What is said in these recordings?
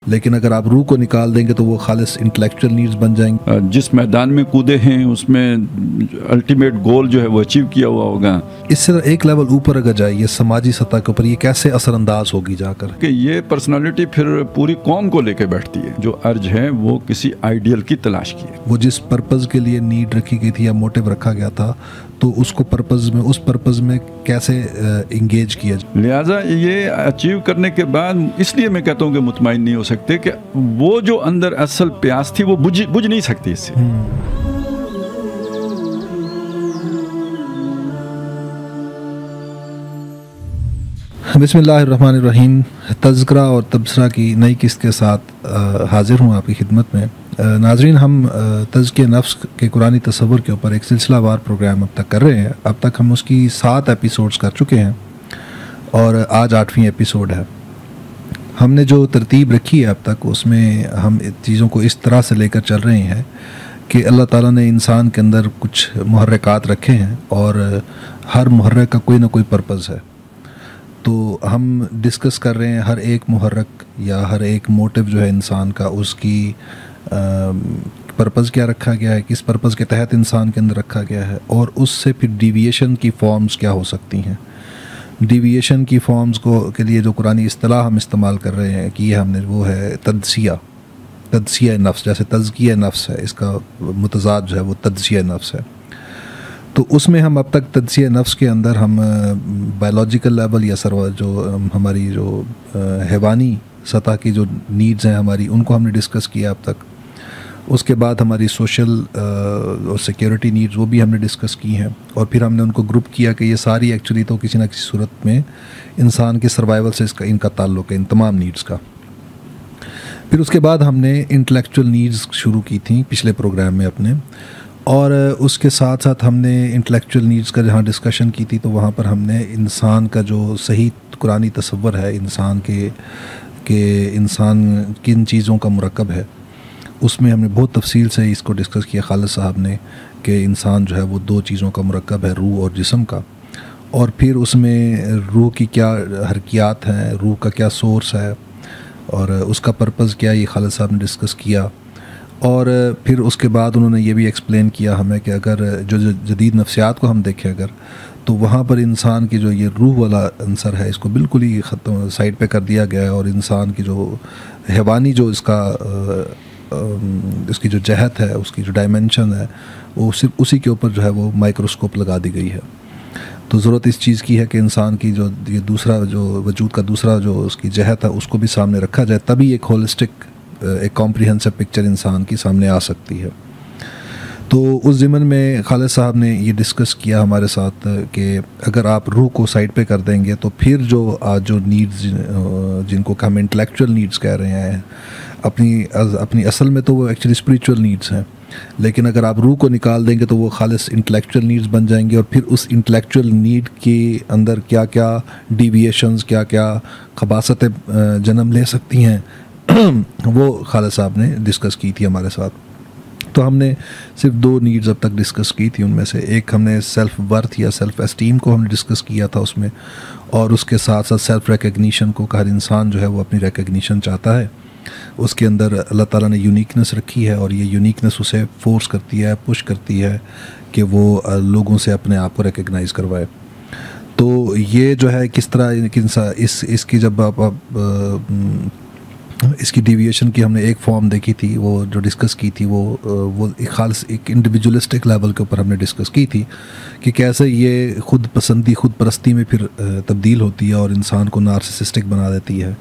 لیکن اگر آپ روح کو نکال دیں گے تو وہ خالص انٹلیکچوئل نیڈز بن جائیں گے. جس میدان میں کودے ہیں اس میں الٹیمیٹ گول جو ہے وہ اچیو کیا ہوا ہوگا. اس سے ایک لیول اوپر اگر جائیے سماجی سطح کے اوپر، یہ کیسے اثر انداز ہوگی جا کر کہ یہ پرسنالٹی پھر پوری قوم کو لے کے بیٹھتی ہے. جو ارج ہے وہ کسی آئیڈیل کی تلاش کی ہے. وہ جس پرپز کے لیے نیڈ رکھی گئی تھی یا موٹیو رکھا گیا تھا تو اس کو اس پرپز میں کیسے انگیج کیا جائے. لہٰذا یہ اچیو کرنے کے بعد اس لیے میں کہتا ہوں کہ مطمئن نہیں ہو سکتے کہ وہ جو اندر اصل پیاس تھی وہ بجھ نہیں سکتی اس سے. بسم اللہ الرحمن الرحیم. تذکرہ اور تبصرہ کی نئی قسط کے ساتھ حاضر ہوں آپ کی خدمت میں. ناظرین، ہم تزکیہ نفس کے قرآنی تصور کے اوپر ایک سلسلہ وار پروگرام اب تک کر رہے ہیں. اب تک ہم اس کی 7 ایپیسوڈز کر چکے ہیں اور آج 8ویں ایپیسوڈ ہے. ہم نے جو ترتیب رکھی ہے اب تک اس میں ہم چیزوں کو اس طرح سے لے کر چل رہے ہیں کہ اللہ تعالیٰ نے انسان کے اندر کچھ محرکات رکھے ہیں اور ہر محرک کا کوئی نہ کوئی پرپز ہے. تو ہم ڈسکس کر رہے ہیں ہر ایک محرک یا ہر ایک موٹیو جو ہے انسان کا، اس کی پرپز کیا رکھا گیا ہے، کس پرپز کے تحت انسان کے اندر رکھا گیا ہے، اور اس سے پھر ڈیویشن کی فارمز کیا ہو سکتی ہیں. ڈیویشن کی فارمز کے لیے جو قرآنی اصطلاح ہم استعمال کر رہے ہیں کہ یہ ہم نے وہ ہے تجزیہ نفس. جیسے تزکیہ نفس ہے، اس کا متضاد جو ہے وہ تجزیہ نفس ہے. تو اس میں ہم اب تک تجزیہ نفس کے اندر ہم بائیولوجیکل لیول یا جو ہماری جو حیوانی سطح کی جو نیڈز ہیں ہماری، ان کو ہم نے ڈسکس کیا اب تک. اس کے بعد ہماری سوشل اور سیکیورٹی نیڈز وہ بھی ہم نے ڈسکس کی ہیں، اور پھر ہم نے ان کو گروپ کیا کہ یہ ساری ایکچولی تو کسی نہ کسی صورت میں انسان کے سروائیول سے ان کا تعلق ہے، ان تمام نیڈز کا. پھر اس کے بعد ہم نے انٹلیکچوئل نیڈز شروع کی تھیں پچھلے پروگرام میں اپنے، اور اس کے ساتھ ساتھ ہم نے انٹلیکچوئل نیڈز کا جہاں ڈسکشن کی تھی تو وہاں پر ہم نے انسان کا جو صحیح قرآنی تصور ہے انسان کہ انسان کن چیزوں کا مرکب ہے، اس میں ہم نے بہت تفصیل سے اس کو ڈسکس کیا خالد صاحب نے کہ انسان جو ہے وہ 2 چیزوں کا مرکب ہے، روح اور جسم کا. اور پھر اس میں روح کی کیا حرکیات ہیں، روح کا کیا سورس ہے اور اس کا پرپز کیا، یہ خالد صاحب نے ڈسکس کیا. اور پھر اس کے بعد انہوں نے یہ بھی ایکسپلین کیا ہمیں کہ اگر جو جدید نفسیات کو ہم دیکھیں اگر، تو وہاں پر انسان کی جو یہ روح والا عنصر ہے اس کو بالکل ہی ختم سائڈ پہ کر دیا گیا ہے، اور انسان کی جو حیوانی جو اس کی جو جہت ہے، اس کی جو ڈائمنشن ہے، وہ صرف اسی کے اوپر جو ہے وہ مائکروسکوپ لگا دی گئی ہے. تو ضرورت اس چیز کی ہے کہ انسان کی جو یہ دوسرا جو وجود کا دوسرا جو اس کی جہت ہے اس کو بھی سامنے رکھا جائے، تبھی ایک ہولسٹک ایک کمپریہنسو پکچر انسان کی سامنے آ سکتی ہے. تو اس ضمن میں خالد صاحب نے یہ ڈسکس کیا ہمارے ساتھ کہ اگر آپ روح کو سائڈ پہ کر دیں گے تو پھر جو نیڈز جن کو ہم انٹلیکچوئل نیڈز کہہ رہے ہیں، اپنی اصل میں تو وہ ایکچولی اسپریچول نیڈز ہیں، لیکن اگر آپ روح کو نکال دیں گے تو وہ خالص انٹلیکچوئل نیڈز بن جائیں گے، اور پھر اس انٹلیکچوئل نیڈ کے اندر کیا کیا ڈیویشنز، کیا کیا خباثتیں جنم لے سکتی ہیں وہ خالد صاحب نے ڈسکس کی تھی ہمارے ساتھ. تو ہم نے صرف 2 نیڈز اب تک ڈسکس کی تھی، ان میں سے ایک ہم نے سیلف ورتھ یا سیلف اسٹیم کو ہم نے ڈسکس کیا تھا اس میں، اور اس کے ساتھ ساتھ سیلف ریکگنیشن کو کہ ہر انسان جو ہے وہ اپنی ریکگنیشن چاہتا ہے. اس کے اندر اللہ تعالیٰ نے یونیکنس رکھی ہے، اور یہ یونیکنس اسے فورس کرتی ہے، پش کرتی ہے کہ وہ لوگوں سے اپنے آپ کو ریکگنائز کروائے. تو یہ جو ہے کس طرح اس کی جب آپ اس کی ڈیویشن کی ہم نے ایک فارم دیکھی تھی، وہ جو ڈسکس کی تھی وہ ایک خالص ایک انڈیویجولسٹک لیول کے اوپر ہم نے ڈسکس کی تھی کہ کیسے یہ خود پرستی میں پھر تبدیل ہوتی ہے اور انسان کو نارسسسٹک بنا دیتی ہے.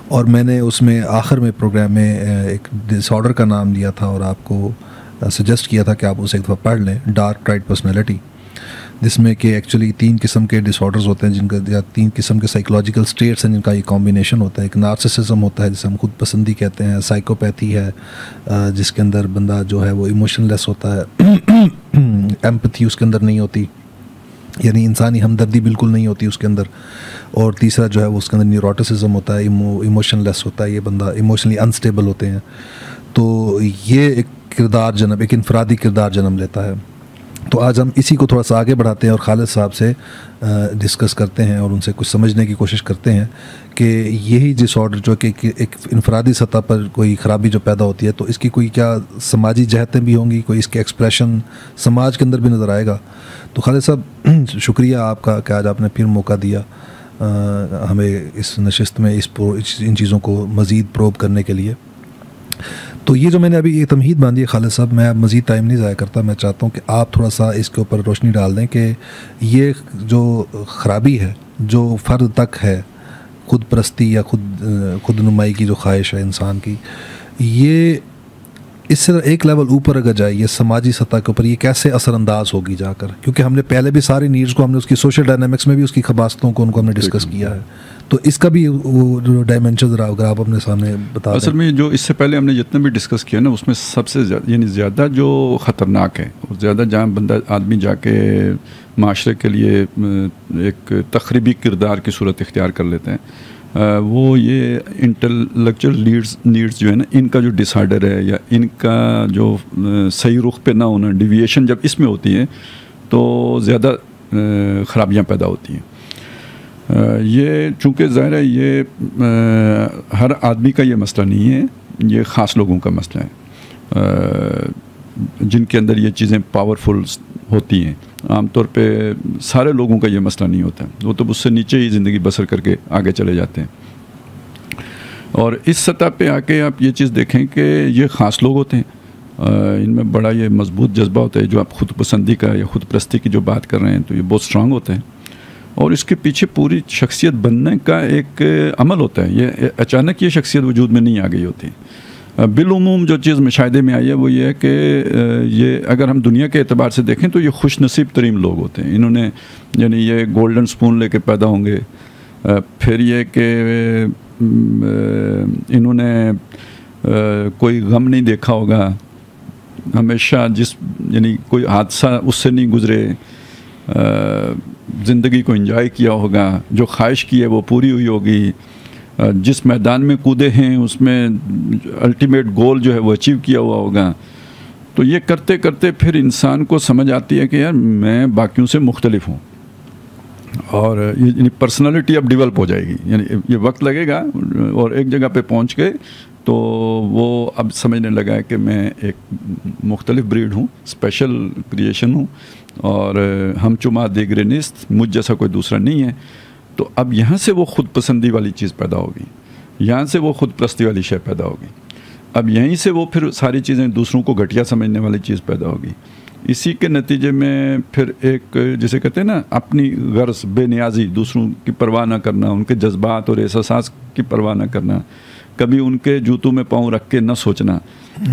اور میں نے اس میں آخر میں پروگرام میں ایک ڈس آرڈر کا نام لیا تھا اور آپ کو سجیسٹ کیا تھا کہ آپ اسے ایک دفعہ پڑھ لیں، ڈارک ٹرائڈ پرسنالٹی، جس میں کہ ایکچولی 3 قسم کے ڈس آرڈرز ہوتے ہیں جن کا، یا 3 قسم کے سائیکولوجیکل اسٹیٹس ہیں جن کا یہ کمبینیشن ہوتا ہے. ایک نارسسزم ہوتا ہے جسے ہم خود پسندی کہتے ہیں، سائیکوپیتھی ہے جس کے اندر بندہ جو ہے وہ ایموشن لیس ہوتا ہے، ایمپتھی اس کے اندر نہیں ہوتی، یعنی انسانی ہمدردی بالکل نہیں ہوتی اس کے اندر. اور تیسرا جو ہے وہ اس کے اندر نیوروٹسزم ہوتا ہے، ایموشن لیس ہوتا ہے، یہ بندہ ایموشنلی انسٹیبل ہوتے ہیں. تو یہ ایک انفرادی کردار جنم لیتا ہے. تو آج ہم اسی کو تھوڑا سا آگے بڑھاتے ہیں اور خالد صاحب سے ڈسکس کرتے ہیں اور ان سے کچھ سمجھنے کی کوشش کرتے ہیں کہ یہی ڈس آرڈر جو کہ ایک انفرادی سطح پر کوئی خرابی جو پیدا ہوتی ہے تو اس کی کوئی کیا سماجی جہتیں بھی ہوں گی, کوئی اس کے ایکسپریشن سماج کے اندر بھی نظر آئے گا. تو خالد صاحب شکریہ آپ کا کہ آج آپ نے پھر موقع دیا ہمیں اس نشست میں ان چیزوں کو مزید پروب کرنے کے لیے. تو یہ جو میں نے ابھی یہ تمہید باندھی ہے خالد صاحب, میں اب مزید ٹائم نہیں ضائع کرتا, میں چاہتا ہوں کہ آپ تھوڑا سا اس کے اوپر روشنی ڈال دیں کہ یہ جو خرابی ہے جو فرد تک ہے, خود پرستی یا خود نمائی کی جو خواہش ہے انسان کی, یہ اس سے ایک لیول اوپر اگر جائے یہ سماجی سطح کے اوپر یہ کیسے اثر انداز ہوگی جا کر, کیونکہ ہم نے پہلے بھی ساری نیڈز کو ہم نے اس کی سوشل ڈائنامکس میں بھی اس کی خباستوں کو ان کو ہم نے ڈسکس کیا ہے, تو اس کا بھی وہ جو ڈائمینشن ذرا اگر آپ اپنے سامنے بتا دیں. اصل میں جو اس سے پہلے ہم نے جتنا بھی ڈسکس کیا نا اس میں سب سے زیادہ یعنی زیادہ جو خطرناک ہے اور زیادہ جہاں بندہ آدمی جا کے معاشرے کے لیے ایک تخریبی کردار کی صورت اختیار کر لیتے ہیں وہ یہ انٹلیکچوئل نیڈز جو ہے نا ان کا جو ڈس آرڈر ہے یا ان کا جو صحیح رخ پہ نہ ہونا, ڈیویشن جب اس میں ہوتی ہے تو زیادہ خرابیاں پیدا ہوتی ہیں. یہ چونکہ ظاہر ہے یہ ہر آدمی کا یہ مسئلہ نہیں ہے, یہ خاص لوگوں کا مسئلہ ہے جن کے اندر یہ چیزیں پاورفل ہوتی ہیں. عام طور پہ سارے لوگوں کا یہ مسئلہ نہیں ہوتا, وہ تو اس سے نیچے ہی زندگی بسر کر کے آگے چلے جاتے ہیں. اور اس سطح پہ آ کے آپ یہ چیز دیکھیں کہ یہ خاص لوگ ہوتے ہیں, ان میں بڑا یہ مضبوط جذبہ ہوتا ہے. جو آپ خود پسندی کا یا خود پرستی کی جو بات کر رہے ہیں تو یہ بہت اسٹرانگ ہوتے ہیں اور اس کے پیچھے پوری شخصیت بننے کا ایک عمل ہوتا ہے. یہ اچانک یہ شخصیت وجود میں نہیں آ گئی ہوتی. بالعموم جو چیز مشاہدے میں آئی ہے وہ یہ ہے کہ یہ اگر ہم دنیا کے اعتبار سے دیکھیں تو یہ خوش نصیب ترین لوگ ہوتے ہیں. انہوں نے یعنی یہ گولڈن سپون لے کے پیدا ہوں گے, پھر یہ کہ انہوں نے کوئی غم نہیں دیکھا ہوگا, ہمیشہ یعنی کوئی حادثہ اس سے نہیں گزرے, زندگی کو انجوائے کیا ہوگا, جو خواہش کی ہے وہ پوری ہوئی ہوگی, جس میدان میں کودے ہیں اس میں الٹیمیٹ گول جو ہے وہ اچیو کیا ہوا ہوگا. تو یہ کرتے کرتے پھر انسان کو سمجھ آتی ہے کہ یار میں باقیوں سے مختلف ہوں اور یعنی پرسنالٹی اب ڈیولپ ہو جائے گی. یعنی یہ وقت لگے گا اور ایک جگہ پہ پہنچ گئے تو وہ اب سمجھنے لگا ہے کہ میں ایک مختلف بریڈ ہوں, اسپیشل کریشن ہوں اور ہم چما دیگرے نیست, مجھ جیسا کوئی دوسرا نہیں ہے. تو اب یہاں سے وہ خود پسندی والی چیز پیدا ہوگی, یہاں سے وہ خود پرستی والی شے پیدا ہوگی. اب یہیں سے وہ پھر ساری چیزیں دوسروں کو گھٹیا سمجھنے والی چیز پیدا ہوگی. اسی کے نتیجے میں پھر ایک جسے کہتے ہیں نا اپنی غرض, بے نیازی, دوسروں کی پرواہ نہ کرنا, ان کے جذبات اور احساسات کی پرواہ نہ کرنا, کبھی ان کے جوتوں میں پاؤں رکھ کے نہ سوچنا,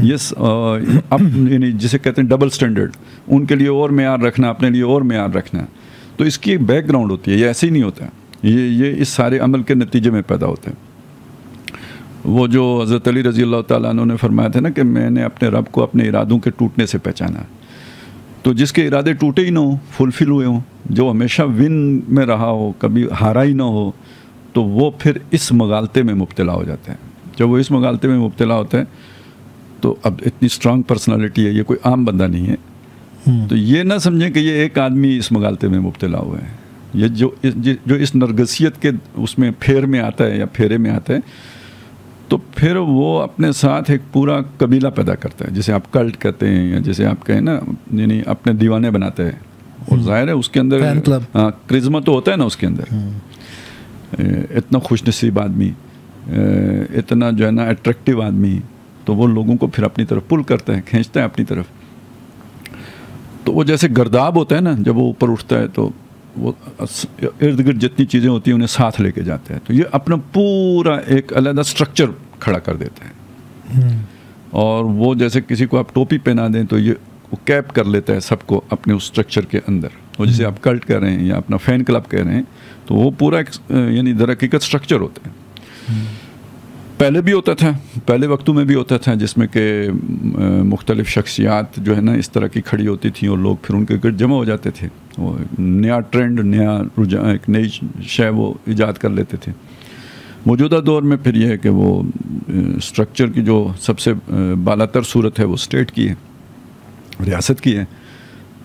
یعنی جسے کہتے ہیں ڈبل سٹینڈرڈ, ان کے لیے اور معیار رکھنا, اپنے لیے اور معیار رکھنا. تو اس کی ایک بیک گراؤنڈ ہوتی ہے, یہ ایسے ہی نہیں ہوتا, یہ اس سارے عمل کے نتیجے میں پیدا ہوتا ہے. وہ جو حضرت علی رضی اللہ تعالیٰ عنہ نے فرمایا تھا نا کہ میں نے اپنے رب کو اپنے ارادوں کے ٹوٹنے سے پہچانا. تو جس کے ارادے ٹوٹے ہی نہ ہوں, فلفل ہوئے ہوں, جو ہمیشہ ون میں رہا ہو, کبھی ہارا ہی نہ ہو, تو وہ پھر اس مغالطے میں مبتلا ہو جاتا ہے. جب وہ اس مغالطے میں مبتلا ہوتا ہے تو اب اتنی اسٹرانگ پرسنالٹی ہے, یہ کوئی عام بندہ نہیں ہے. تو یہ نہ سمجھیں کہ یہ ایک آدمی اس مغالطے میں مبتلا ہوا ہے. یہ جو اس نرگسیت کے اس میں پھیر میں آتا ہے یا پھیرے میں آتا ہے تو پھر وہ اپنے ساتھ ایک پورا قبیلہ پیدا کرتا ہے, جسے آپ کلٹ کہتے ہیں یا جسے آپ کہیں نا, یعنی اپنے دیوانے بناتے ہیں. اور ظاہر ہے اس کے اندر کرزما تو ہوتا ہے نا اس کے اندر. اتنا خوش نصیب آدمی, اتنا جو ہے نا اٹریکٹیو آدمی, تو وہ لوگوں کو پھر اپنی طرف پل کرتا ہے, کھینچتا ہے اپنی طرف. تو وہ جیسے گرداب ہوتا ہے نا, جب وہ اوپر اٹھتا ہے تو وہ ارد گرد جتنی چیزیں ہوتی ہیں انہیں ساتھ لے کے جاتا ہے. تو یہ اپنا پورا ایک علیحدہ اسٹرکچر کھڑا کر دیتا ہے. اور وہ جیسے کسی کو آپ ٹوپی پہنا دیں تو یہ وہ کیپ کر لیتا ہے سب کو اپنے اس اسٹرکچر کے اندر. وہ جسے آپ کلٹ کر رہے ہیں یا اپنا فین کلب کہہ رہے ہیں, تو وہ پورا یعنی در حقیقت اسٹرکچر ہوتا ہے. پہلے بھی ہوتا تھا, پہلے وقتوں میں بھی ہوتا تھا, جس میں کہ مختلف شخصیات جو ہے نا اس طرح کی کھڑی ہوتی تھیں اور لوگ پھر ان کے گرد جمع ہو جاتے تھے. وہ نیا ٹرینڈ, نیا رجحان, ایک نئی شے وہ ایجاد کر لیتے تھے. موجودہ دور میں پھر یہ ہے کہ وہ اسٹرکچر کی جو سب سے بالا تر صورت ہے وہ اسٹیٹ کی ہے, ریاست کی ہے.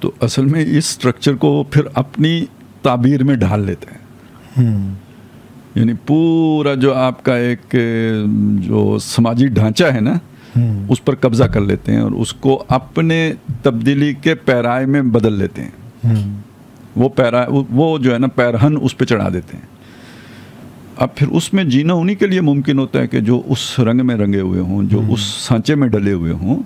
تو اصل میں اس اسٹرکچر کو وہ پھر اپنی تعبیر میں ڈھال لیتے ہیں. یعنی پورا جو آپ کا ایک جو سماجی ڈھانچہ ہے نا اس پر قبضہ کر لیتے ہیں اور اس کو اپنے تبدیلی کے پیرائے میں بدل لیتے ہیں. وہ جو ہے نا پیرہن اس پہ چڑھا دیتے ہیں. اب پھر اس میں جینا انہی کے لیے ممکن ہوتا ہے کہ جو اس رنگ میں رنگے ہوئے ہوں, جو اس سانچے میں ڈلے ہوئے ہوں,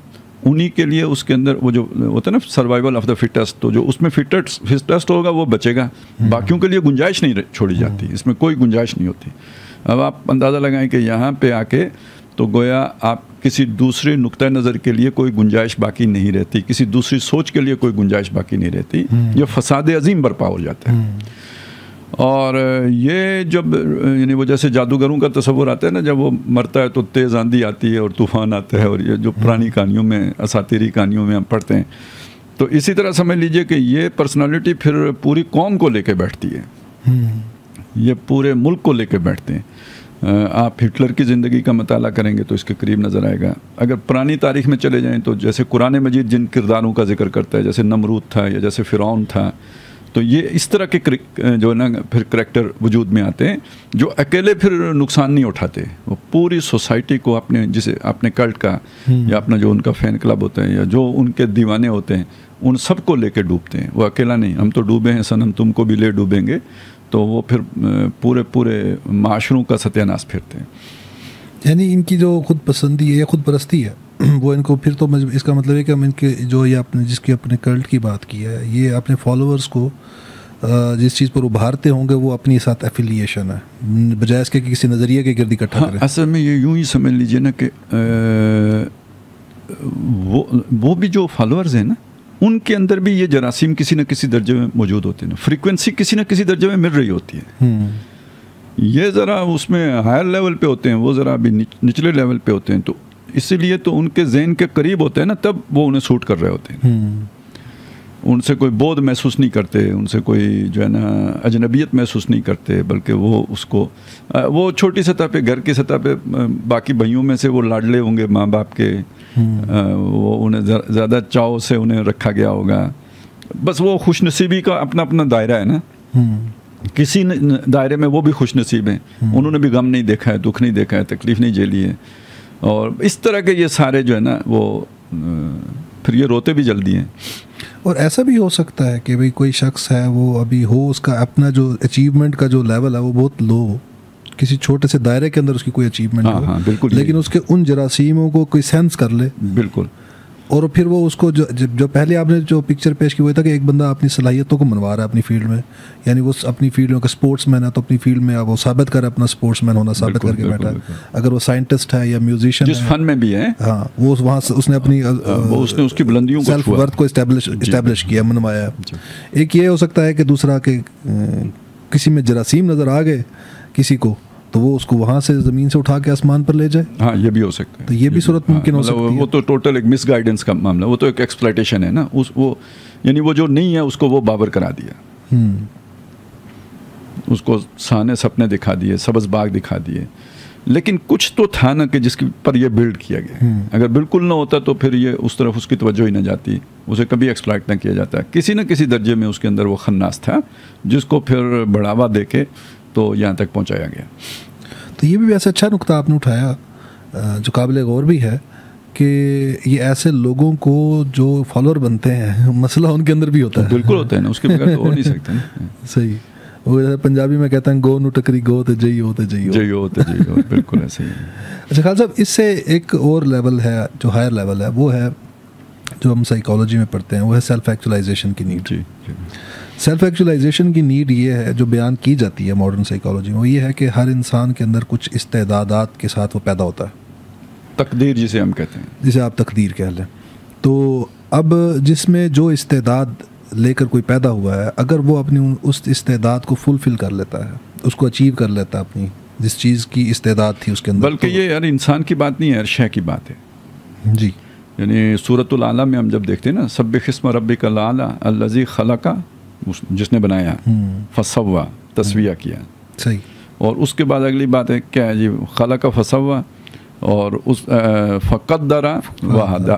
انہی کے لیے اس کے اندر وہ جو ہوتا ہے نا سروائیول آف دا فٹسٹ, تو جو اس میں فٹسٹ ہوگا وہ بچے گا, باقیوں کے لیے گنجائش نہیں چھوڑی جاتی, اس میں کوئی گنجائش نہیں ہوتی. اب آپ اندازہ لگائیں کہ یہاں پہ آ کے تو گویا آپ کسی دوسرے نقطۂ نظر کے لیے کوئی گنجائش باقی نہیں رہتی, کسی دوسری سوچ کے لیے کوئی گنجائش باقی نہیں رہتی, یہ فساد عظیم برپا ہو جاتا ہے. اور یہ جب یعنی وہ جیسے جادوگروں کا تصور آتا ہے نا, جب وہ مرتا ہے تو تیز آندھی آتی ہے اور طوفان آتا ہے, اور یہ جو پرانی کہانیوں میں اساطیری کہانیوں میں ہم پڑھتے ہیں, تو اسی طرح سمجھ لیجئے کہ یہ پرسنالٹی پھر پوری قوم کو لے کے بیٹھتی ہے, یہ پورے ملک کو لے کے بیٹھتے ہیں. آپ ہٹلر کی زندگی کا مطالعہ کریں گے تو اس کے قریب نظر آئے گا. اگر پرانی تاریخ میں چلے جائیں تو جیسے قرآن مجید جن کرداروں کا ذکر کرتا ہے, جیسے نمرود تھا یا جیسے فرعون تھا, تو یہ اس طرح کے جو ہے نا پھر کریکٹر وجود میں آتے ہیں جو اکیلے پھر نقصان نہیں اٹھاتے, وہ پوری سوسائٹی کو اپنے جسے اپنے کلٹ کا یا اپنا جو ان کا فین کلب ہوتا ہے یا جو ان کے دیوانے ہوتے ہیں ان سب کو لے کے ڈوبتے ہیں. وہ اکیلا نہیں, ہم تو ڈوبے ہیں صنم تم کو بھی لے ڈوبیں گے, تو وہ پھر پورے معاشروں کا ستیہ ناش پھرتے ہیں. یعنی ان کی جو خود پسندی ہے یا خود پرستی ہے وہ ان کو پھر تو اس کا مطلب ہے کہ ہم ان کے جو یہ اپنے جس کی اپنے کلٹ کی بات کی ہے, یہ اپنے فالوورز کو جس چیز پر ابھارتے ہوں گے وہ اپنی ساتھ ایفیلیشن ہے, بجائے اس کے کسی نظریے کے گرد اکٹھا کریں. اصل میں یہ یوں ہی سمجھ لیجیے نا کہ وہ بھی جو فالوورز ہیں نا ان کے اندر بھی یہ جراثیم کسی نہ کسی درجے میں موجود ہوتے ہیں, فریکوینسی کسی نہ کسی درجے میں مل رہی ہوتی ہے. یہ ذرا اس میں ہائر لیول پہ ہوتے ہیں, وہ ذرا ابھی نچلے لیول پہ ہوتے ہیں, تو اسی لیے تو ان کے ذہن کے قریب ہوتے ہیں نا, تب وہ انہیں سوٹ کر رہے ہوتے ہیں. ان سے کوئی بودھ محسوس نہیں کرتے, ان سے کوئی جو ہے نا اجنبیت محسوس نہیں کرتے, بلکہ وہ اس کو وہ چھوٹی سطح پہ گھر کی سطح پہ باقی بھائیوں میں سے وہ لاڈلے ہوں گے ماں باپ کے, وہ انہیں زیادہ چاؤ سے انہیں رکھا گیا ہوگا. بس وہ خوش نصیبی کا اپنا اپنا دائرہ ہے نا, کسی دائرے میں وہ بھی خوش نصیب ہیں, انہوں نے بھی غم نہیں دیکھا ہے, دکھ نہیں دیکھا ہے, تکلیف نہیں جھیلی ہے, اور اس طرح کے یہ سارے جو ہے نا وہ پھر یہ روتے بھی جلدی ہیں. اور ایسا بھی ہو سکتا ہے کہ بھئی کوئی شخص ہے وہ ابھی ہو اس کا اپنا جو اچیومنٹ کا جو لیول ہے وہ بہت لو ہو, کسی چھوٹے سے دائرے کے اندر اس کی کوئی اچیومنٹ ہو, بالکل, لیکن اس کے ان جراثیموں کو کوئی سینس کر لے, بالکل, اور پھر وہ اس کو جو پہلے آپ نے جو پکچر پیش کی ہوئی تھا کہ ایک بندہ اپنی صلاحیتوں کو منوا رہا ہے اپنی فیلڈ میں, یعنی وہ اپنی فیلڈ میں اسپورٹس مین ہے تو اپنی فیلڈ میں وہ ثابت کرے اپنا اسپورٹس مین ہونا ثابت کر کے بیٹھا ہے. اگر وہ سائنٹسٹ ہے یا میوزیشین جس فن میں بھی ہے, ہاں وہ وہاں سے اس نے اپنی اس کی بلندیوں کو سیلف ورتھ کو اسٹیبلش کیا, منوایا. ایک یہ ہو سکتا ہے کہ دوسرا کہ کسی میں جراثیم نظر آ گئے کسی کو, تو وہ اس کو وہاں سے زمین سے اٹھا کے آسمان پر لے جائے. ہاں یہ بھی ہو سکتا ہے, تو یہ بھی صورت ممکن ہو سکتی ہے. وہ تو ٹوٹل ایک مس گائیڈنس کا معاملہ, وہ تو ایک ایکسپلائٹیشن ہے نا, وہ یعنی وہ جو نہیں ہے اس کو وہ بابر کرا دیا, اس کو سانے سپنے دکھا دیے, سبز باغ دکھا دیے, لیکن کچھ تو تھا نا کہ جس پر یہ بلڈ کیا گیا. اگر بالکل نہ ہوتا تو پھر یہ اس طرف اس کی توجہ ہی نہ جاتی, اسے کبھی ایکسپلائٹ نہ کیا جاتا. کسی نہ کسی درجے میں اس کے اندر وہ خناس تھا جس کو پھر بڑھاوا دے کے تو یہاں تک پہنچایا گیا. تو یہ بھی ویسے اچھا نقطہ آپ نے اٹھایا جو قابل غور بھی ہے کہ یہ ایسے لوگوں کو جو فالوور بنتے ہیں مسئلہ ان کے اندر بھی ہوتا ہے. بالکل ہوتا ہے نا, اس کے بغیر تو ہو نہیں سکتا نا. صحیح, وہ پنجابی میں کہتے ہیں گو نو ٹکری گو تو جئی ہو, بالکل ایسے ہی. اچھا خالد صاحب, اس سے ایک اور لیول ہے جو ہائر لیول ہے, وہ ہے جو ہم سائیکالوجی میں پڑھتے ہیں, وہ ہے سیلف ایکچولائزیشن کی نیڈ. سیلف ایکچولائزیشن کی نیڈ یہ ہے جو بیان کی جاتی ہے ماڈرن سائیکالوجی میں, وہ یہ ہے کہ ہر انسان کے اندر کچھ استعدادات کے ساتھ وہ پیدا ہوتا ہے, تقدیر جسے ہم کہتے ہیں, جسے آپ تقدیر کہہ لیں. تو اب جس میں جو استعداد لے کر کوئی پیدا ہوا ہے, اگر وہ اپنی اس استعداد کو فلفل کر لیتا ہے, اس کو اچیو کر لیتا ہے اپنی جس چیز کی استعداد تھی اس کے اندر, بلکہ یہ یار انسان کی بات نہیں ہے, ہر شے کی بات ہے. جی, یعنی سورۃ الاعلیٰ میں ہم جب دیکھتے ہیں نا, سبح اسم ربک الاعلیٰ الذی خلق, جس نے بنایا, فسوا, تسویہ کیا. صحیح. اور اس کے بعد اگلی بات ہے کیا ہے جی, خلق فسوا, اور اس فقدر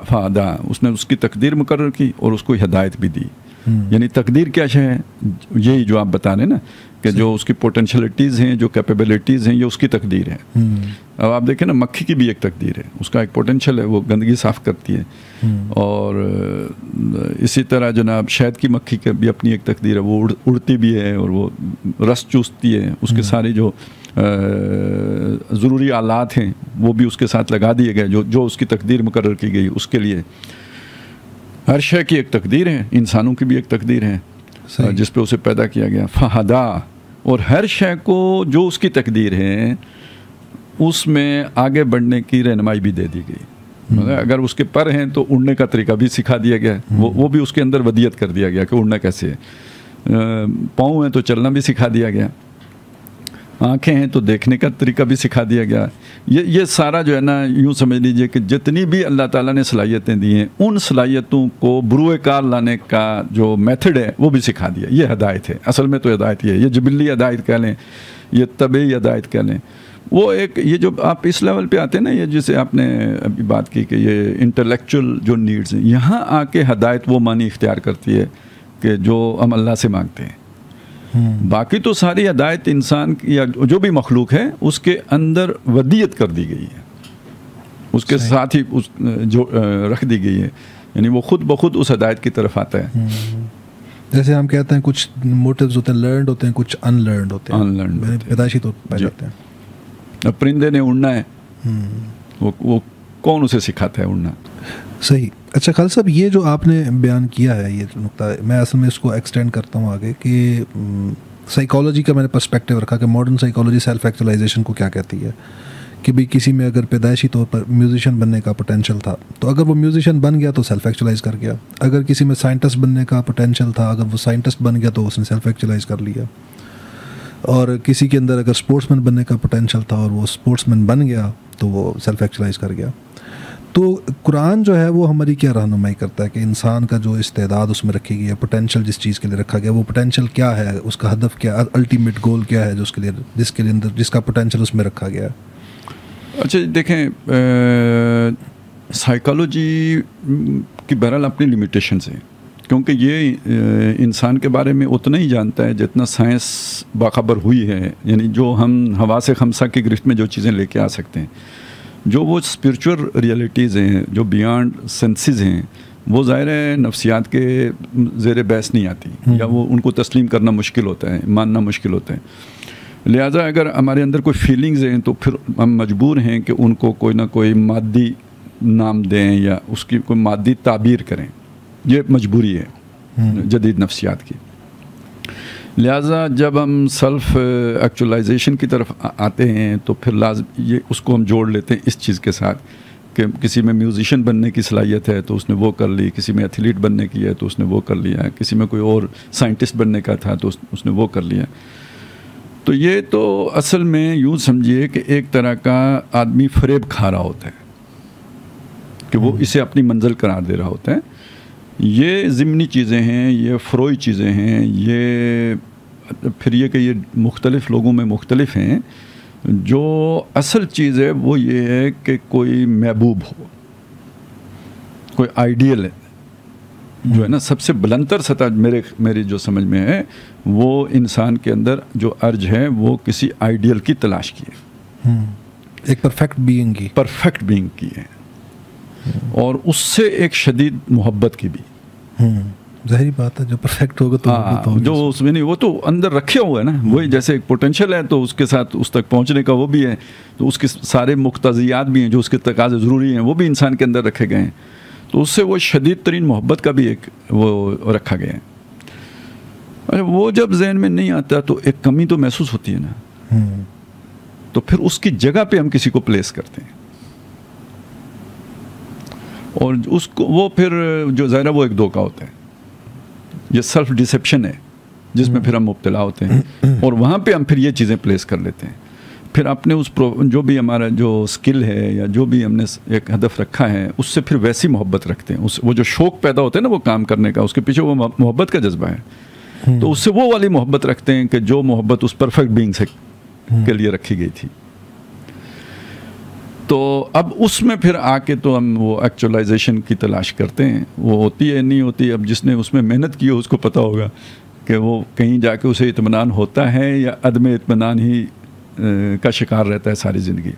فہدی, اس نے اس کی تقدیر مقرر کی اور اس کو ہدایت بھی دی. یعنی تقدیر کیا شے ہے؟ یہی جو آپ بتا رہے ہیں نا کہ جو اس کی پوٹینشلٹیز ہیں، جو کیپیبلٹیز ہیں، یہ اس کی تقدیر ہے. اب آپ دیکھیں نا، مکھی کی بھی ایک تقدیر ہے، اس کا ایک پوٹینشل ہے، وہ گندگی صاف کرتی ہے. اور اسی طرح جناب شہد کی مکھی کی بھی اپنی ایک تقدیر ہے، وہ اڑتی بھی ہے اور وہ رس چوستی ہے. اس کے سارے جو ضروری آلات ہیں وہ بھی اس کے ساتھ لگا دیے گئے، جو اس کی تقدیر مقرر کی گئی اس کے لیے. ہر شے کی ایک تقدیر ہے، انسانوں کی بھی ایک تقدیر ہے جس پہ اسے پیدا کیا گیا. فہدا، اور ہر شے کو جو اس کی تقدیر ہے اس میں آگے بڑھنے کی رہنمائی بھی دے دی گئی. اگر اس کے پر ہیں تو اڑنے کا طریقہ بھی سکھا دیا گیا، وہ بھی اس کے اندر ودیت کر دیا گیا کہ اڑنا کیسے ہے. پاؤں ہیں تو چلنا بھی سکھا دیا گیا، آنکھیں ہیں تو دیکھنے کا طریقہ بھی سکھا دیا گیا. یہ سارا جو ہے نا، یوں سمجھ لیجئے کہ جتنی بھی اللہ تعالیٰ نے صلاحیتیں دی ہیں، ان صلاحیتوں کو بروئے کار لانے کا جو میتھڈ ہے وہ بھی سکھا دیا. یہ ہدایت ہے، اصل میں تو ہدایت یہ ہے. یہ جبلی ہدایت کہہ لیں، یہ طبعی ہدایت کہہ لیں. وہ ایک یہ جو آپ اس لیول پہ آتے ہیں نا، یہ جسے آپ نے ابھی بات کی کہ یہ انٹلیکچوئل جو نیڈز ہیں، یہاں آ کے ہدایت وہ معنی اختیار کرتی ہے کہ جو ہم اللہ سے مانگتے ہیں. باقی تو ساری ہدایت انسان یا جو بھی مخلوق ہے اس کے اندر ودیت کر دی گئی ہے، اس کے ساتھ ہی جو رکھ دی گئی ہے. یعنی وہ خود بخود اس ہدایت کی طرف آتا ہے. جیسے ہم کہتے ہیں کچھ موٹیوز ہوتے ہیں لرنڈ ہوتے ہیں، کچھ ان لرنڈ ہوتے ہیں، پیدائشی طور پر پائے جاتے ہیں. اب پرندے نے اڑنا ہے، وہ کون اسے سکھاتا ہے اڑنا؟ صحیح. اچھا خالد صاحب، یہ جو آپ نے بیان کیا ہے، یہ نقطہ میں اصل میں اس کو ایکسٹینڈ کرتا ہوں آگے کہ سائیکالوجی کا میں نے پرسپیکٹیو رکھا کہ ماڈرن سائیکالوجی سیلف ایکچولائزیشن کو کیا کہتی ہے. کہ بھی کسی میں اگر پیدائشی طور پر میوزیشین بننے کا پوٹینشیل تھا تو اگر وہ میوزیشین بن گیا تو سیلف ایکچولائز کر گیا. اگر کسی میں سائنٹسٹ بننے کا پوٹینشیل تھا، اگر وہ سائنٹسٹ بن گیا تو اس نے سیلف ایکچولائز کر لیا. اور کسی کے اندر اگر اسپورٹس مین بننے کا پوٹینشیل تھا اور وہ اسپورٹس مین بن گیا تو وہ سیلف ایکچولائز کر گیا. تو قرآن جو ہے وہ ہماری کیا رہنمائی کرتا ہے کہ انسان کا جو استعداد اس میں رکھی گئی ہے، پوٹینشیل جس چیز کے لیے رکھا گیا، وہ پوٹینشیل کیا ہے، اس کا ہدف کیا، الٹیمیٹ گول کیا ہے جس کا پوٹینشیل اس میں رکھا گیا ہے. اچھا دیکھیں، سائیکالوجی کی بہرحال اپنی لمیٹیشنز ہیں، کیونکہ یہ انسان کے بارے میں اتنا ہی جانتا ہے جتنا سائنس باخبر ہوئی ہے. یعنی جو ہم حواس خمسہ کی گرفت میں جو چیزیں لے کے آ سکتے ہیں، جو وہ اسپرچول ریئلٹیز ہیں جو بیانڈ سینسز ہیں، وہ ظاہر ہے نفسیات کے زیر بحث نہیں آتی، یا وہ ان کو تسلیم کرنا مشکل ہوتا ہے، ماننا مشکل ہوتا ہے. لہٰذا اگر ہمارے اندر کوئی فیلنگز ہیں تو پھر ہم مجبور ہیں کہ ان کو کوئی نہ کوئی مادی نام دیں یا اس کی کوئی مادی تعبیر کریں. یہ مجبوری ہے جدید نفسیات کی. لہٰذا جب ہم سیلف ایکچولائزیشن کی طرف آتے ہیں تو پھر لازم یہ اس کو ہم جوڑ لیتے ہیں اس چیز کے ساتھ کہ کسی میں میوزیشین بننے کی صلاحیت ہے تو اس نے وہ کر لی، کسی میں ایتھلیٹ بننے کی ہے تو اس نے وہ کر لیا، کسی میں کوئی اور سائنٹسٹ بننے کا تھا تو اس نے وہ کر لیا. تو یہ تو اصل میں یوں سمجھیے کہ ایک طرح کا آدمی فریب کھا رہا ہوتا ہے کہ وہ اسے اپنی منزل قرار دے رہا ہوتا ہے. یہ ضمنی چیزیں ہیں، یہ فروئی چیزیں ہیں، یہ پھر یہ کہ یہ مختلف لوگوں میں مختلف ہیں. جو اصل چیز ہے وہ یہ ہے کہ کوئی محبوب ہو، کوئی آئیڈیل ہے جو ہے نا سب سے بلندتر سطح میری جو سمجھ میں ہے، وہ انسان کے اندر جو ارج ہے وہ کسی آئیڈیل کی تلاش کی ہے، ایک پرفیکٹ بینگ کی ہے، اور اس سے ایک شدید محبت کی بھی. ظاہری بات ہے، جو پرفیکٹ ہوگا تو جو اس میں نہیں، وہ تو اندر رکھے ہوئے ہے نا. وہی جیسے ایک پوٹینشیل ہے تو اس کے ساتھ اس تک پہنچنے کا وہ بھی ہے، تو اس کے سارے مقتضیات بھی ہیں جو اس کے تقاضے ضروری ہیں، وہ بھی انسان کے اندر رکھے گئے ہیں. تو اس سے وہ شدید ترین محبت کا بھی ایک وہ رکھا گیا ہے. وہ جب ذہن میں نہیں آتا تو ایک کمی تو محسوس ہوتی ہے نا. تو پھر اس کی جگہ پہ ہم کسی کو پلیس کرتے ہیں، اور اس کو وہ پھر جو ظاہر وہ ایک دھوکہ ہوتا ہے. یہ سیلف ڈسیپشن ہے جس میں پھر ہم مبتلا ہوتے ہیں، اور وہاں پہ ہم پھر یہ چیزیں پلیس کر لیتے ہیں. پھر اپنے اس جو بھی ہمارا جو اسکل ہے یا جو بھی ہم نے ایک ہدف رکھا ہے اس سے پھر ویسی محبت رکھتے ہیں. وہ جو شوق پیدا ہوتا ہے نا وہ کام کرنے کا، اس کے پیچھے وہ محبت کا جذبہ ہے، تو اس سے وہ والی محبت رکھتے ہیں کہ جو محبت اس پرفیکٹ بینگ سے کے لیے رکھی گئی تھی. تو اب اس میں پھر آ کے تو ہم وہ ایکچولائزیشن کی تلاش کرتے ہیں، وہ ہوتی ہے نہیں ہوتی، اب جس نے اس میں محنت کی ہو اس کو پتہ ہوگا کہ وہ کہیں جا کے اسے اطمینان ہوتا ہے یا عدم اطمینان ہی کا شکار رہتا ہے ساری زندگی۔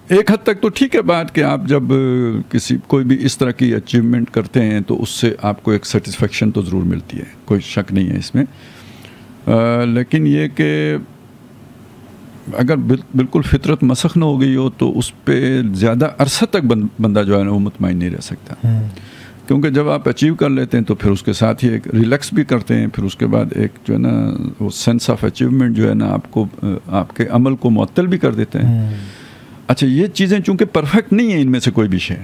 ایک حد تک تو ٹھیک ہے بات کہ آپ جب کوئی بھی اس طرح کی اچیومنٹ کرتے ہیں تو اس سے آپ کو ایک سیٹسفیکشن تو ضرور ملتی ہے، کوئی شک نہیں ہے اس میں، لیکن یہ کہ اگر بالکل فطرت مسخ نہ ہو گئی ہو تو اس پہ زیادہ عرصہ تک بندہ جو ہے نا وہ مطمئن نہیں رہ سکتا، کیونکہ جب آپ اچیو کر لیتے ہیں تو پھر اس کے ساتھ ہی ایک ریلیکس بھی کرتے ہیں، پھر اس کے بعد ایک جو ہے نا وہ سینس آف اچیومنٹ جو ہے نا آپ کے عمل کو معطل بھی کر دیتے ہیں۔ اچھا، یہ چیزیں چونکہ پرفیکٹ نہیں ہیں ان میں سے کوئی بھی شے،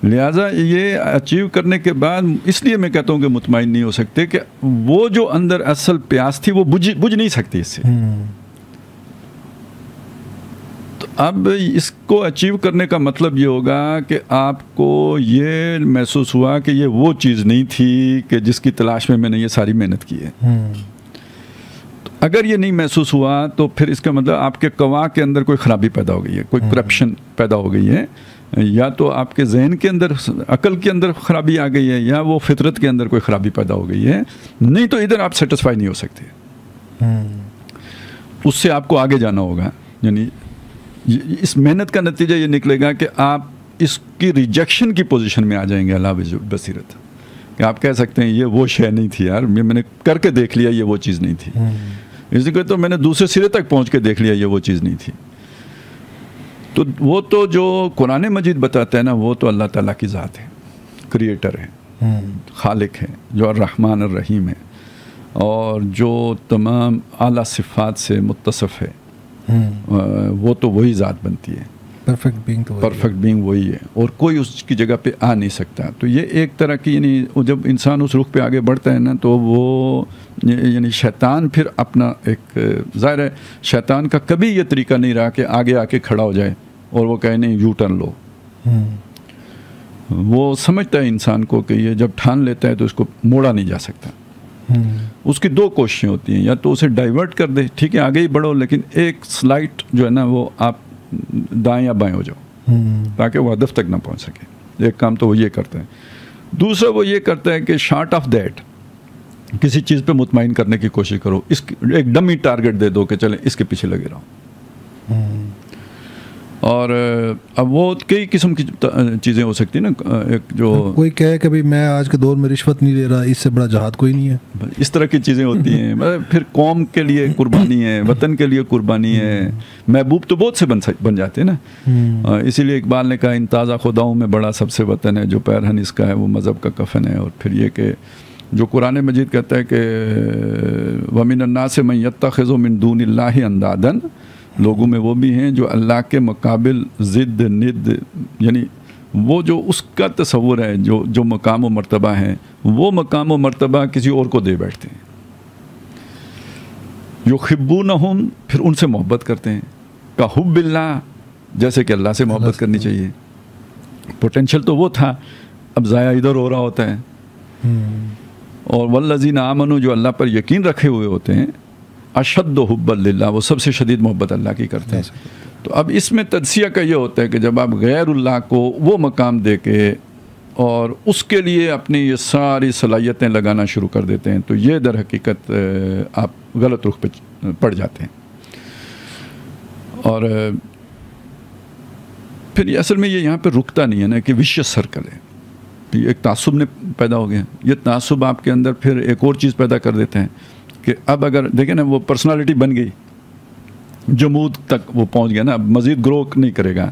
لہٰذا یہ اچیو کرنے کے بعد اس لیے میں کہتا ہوں کہ مطمئن نہیں ہو سکتے کہ وہ جو اندر اصل پیاس تھی وہ بجھ نہیں سکتی اس سے۔ تو اب اس کو اچیو کرنے کا مطلب یہ ہوگا کہ آپ کو یہ محسوس ہوا کہ یہ وہ چیز نہیں تھی کہ جس کی تلاش میں نے یہ ساری محنت کی ہے۔ تو اگر یہ نہیں محسوس ہوا تو پھر اس کا مطلب آپ کے قوا کے اندر کوئی خرابی پیدا ہو گئی ہے، کوئی کرپشن پیدا ہو گئی ہے، یا تو آپ کے ذہن کے اندر، عقل کے اندر خرابی آ گئی ہے، یا وہ فطرت کے اندر کوئی خرابی پیدا ہو گئی ہے، نہیں تو ادھر آپ سیٹسفائی نہیں ہو سکتے، اس سے آپ کو آگے جانا ہوگا۔ یعنی اس محنت کا نتیجہ یہ نکلے گا کہ آپ اس کی ریجیکشن کی پوزیشن میں آ جائیں گے علا بصیرت، کہ آپ کہہ سکتے ہیں یہ وہ شے نہیں تھی یار، میں نے کر کے دیکھ لیا یہ وہ چیز نہیں تھی، اس لیے تو میں نے دوسرے سرے تک پہنچ کے دیکھ لیا یہ وہ چیز نہیں تھی۔ تو وہ تو جو قرآن مجید بتاتا ہے نا وہ تو اللہ تعالیٰ کی ذات ہے، کریٹر ہے، خالق ہے، جو الرحمن الرحیم ہے، اور جو تمام اعلیٰ صفات سے متصف ہے، وہ تو وہی ذات بنتی ہے، پرفیکٹ بینگ وہی ہے، اور کوئی اس کی جگہ پہ آ نہیں سکتا۔ تو یہ ایک طرح کی، یعنی جب انسان اس رخ پہ آگے بڑھتا ہے نا تو وہ یعنی شیطان پھر اپنا ایک، ظاہر ہے شیطان کا کبھی یہ طریقہ نہیں رہا کہ آگے آ کے کھڑا ہو جائے اور وہ کہے نہیں یو ٹرن لو۔ وہ سمجھتا ہے انسان کو کہ یہ جب ٹھان لیتا ہے تو اس کو موڑا نہیں جا سکتا۔ اس کی دو کوششیں ہوتی ہیں، یا تو اسے ڈائیورٹ کر دے، ٹھیک ہے آگے ہی بڑھو لیکن ایک سلائٹ جو ہے نا وہ آپ دائیں یا بائیں ہو جاؤ تاکہ وہ ہدف تک نہ پہنچ سکے۔ ایک کام تو وہ یہ کرتا ہے۔ دوسرا وہ یہ کرتا ہے کہ شارٹ آف دیٹ کسی چیز پہ مطمئن کرنے کی کوشش کرو، ایک ڈمی ٹارگٹ دے دو کہ چلیں اس کے پیچھے لگے رہو۔ اور اب وہ کئی قسم کی چیزیں ہو سکتی ہیں نا، ایک جو کوئی کہے کہ بھئی میں آج کے دور میں رشوت نہیں لے رہا، اس سے بڑا جہاد کوئی نہیں ہے، اس طرح کی چیزیں ہوتی ہیں۔ پھر قوم کے لیے قربانی ہے، وطن کے لیے قربانی ہے، محبوب تو بہت سے بن جاتے ہیں نا۔ اسی لیے اقبال نے کہا ان تازہ خداؤں میں بڑا سب سے وطن ہے، جو پیرہن اس کا ہے وہ مذہب کا کفن ہے۔ اور پھر یہ کہ جو قرآن مجید کہتا ہے کہ وَمِنَ النَّاسِ مَن يَتَّخِذُ مِن دُونِ اللَّهِ اندادًا، لوگوں میں وہ بھی ہیں جو اللہ کے مقابل ضد ند، یعنی وہ جو اس کا تصور ہے، جو مقام و مرتبہ ہے وہ مقام و مرتبہ کسی اور کو دے بیٹھتے ہیں۔ یحبونہم، پھر ان سے محبت کرتے ہیں، کا حب اللہ، جیسے کہ اللہ سے محبت کرنی چاہیے۔ پوٹینشل تو وہ تھا، اب ضائع ادھر ہو رہا ہوتا ہے۔ اور والذین آمنوا، جو اللہ پر یقین رکھے ہوئے ہوتے ہیں، اشد حب للہ، وہ سب سے شدید محبت اللہ کی کرتے ہیں۔ تو اب اس میں تجزیہ کا یہ ہوتا ہے کہ جب آپ غیر اللہ کو وہ مقام دے کے اور اس کے لیے اپنی یہ ساری صلاحیتیں لگانا شروع کر دیتے ہیں تو یہ در حقیقت آپ غلط رخ پہ پڑ جاتے ہیں۔ اور پھر یہ اصل میں یہ یہاں پہ رکتا نہیں ہے نا کہ وشیس سرکل ہے، ایک تعصب نے پیدا ہو گیا، یہ تعصب آپ کے اندر پھر ایک اور چیز پیدا کر دیتے ہیں کہ اب اگر دیکھیں نا وہ پرسنالٹی بن گئی، جمود تک وہ پہنچ گیا نا، اب مزید گرو نہیں کرے گا،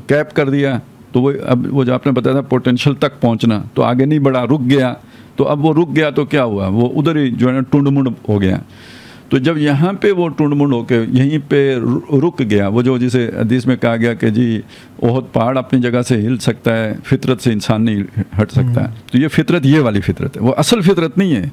کیپ کر دیا تو وہ اب وہ جو آپ نے بتایا تھا پوٹینشل تک پہنچنا، تو آگے نہیں بڑھا، رک گیا، تو اب وہ رک گیا تو کیا ہوا، وہ ادھر ہی جو ہے نا ٹنڈ منڈ ہو گیا۔ تو جب یہاں پہ وہ ٹنڈ منڈ ہو کے یہیں پہ رک گیا، وہ جو جسے حدیث میں کہا گیا کہ جی احد پہاڑ اپنی جگہ سے ہل سکتا ہے، فطرت سے انسان نہیں ہٹ سکتا ہے، تو یہ فطرت یہ والی فطرت ہے، وہ اصل فطرت نہیں ہے،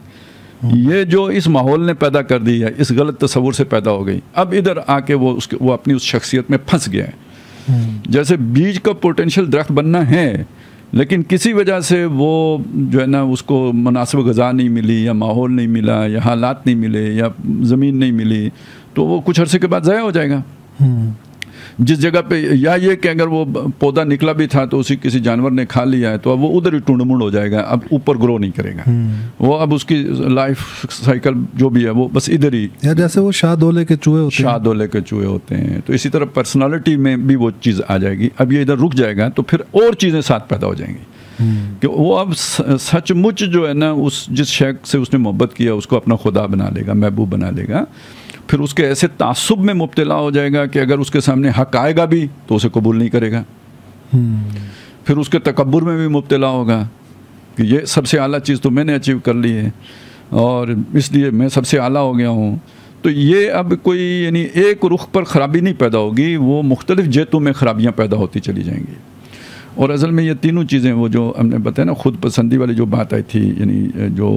یہ جو اس ماحول نے پیدا کر دی ہے، اس غلط تصور سے پیدا ہو گئی، اب ادھر آ کے وہ اپنی اس شخصیت میں پھنس گیا ہے۔ جیسے بیج کا پوٹینشیل درخت بننا ہے لیکن کسی وجہ سے وہ جو ہے نا اس کو مناسب غذا نہیں ملی، یا ماحول نہیں ملا، یا حالات نہیں ملے، یا زمین نہیں ملی، تو وہ کچھ عرصے کے بعد ضائع ہو جائے گا۔ جس جگہ پہ یا یہ کہ اگر وہ پودا نکلا بھی تھا تو اسی کسی جانور نے کھا لیا ہے تو اب وہ ادھر ہی ٹونڈ منڈ ہو جائے گا, اب اوپر گرو نہیں کرے گا, وہ اب اس کی لائف سائیکل جو بھی ہے وہ بس ادھر ہی, یا جیسے وہ شاہ دولے کے چوہے ہوتے ہیں, شاہ دولے کے چوہے ہوتے ہیں. تو اسی طرح پرسنالٹی میں بھی وہ چیز آ جائے گی. اب یہ ادھر رک جائے گا تو پھر اور چیزیں ساتھ پیدا ہو جائیں گی کہ وہ اب سچ مچ جو ہے نا اس جس شے سے اس نے محبت کیا اس کو اپنا خدا بنا لے گا, محبوب بنا لے گا. پھر اس کے ایسے تعصب میں مبتلا ہو جائے گا کہ اگر اس کے سامنے حق آئے گا بھی تو اسے قبول نہیں کرے گا. پھر اس کے تکبر میں بھی مبتلا ہوگا کہ یہ سب سے اعلیٰ چیز تو میں نے اچیو کر لی ہے اور اس لیے میں سب سے اعلیٰ ہو گیا ہوں. تو یہ اب کوئی یعنی ایک رخ پر خرابی نہیں پیدا ہوگی, وہ مختلف جہتوں میں خرابیاں پیدا ہوتی چلی جائیں گی. اور اصل میں یہ تینوں چیزیں وہ جو ہم نے بتایا نا, خود پسندی والی جو بات آئی تھی, یعنی جو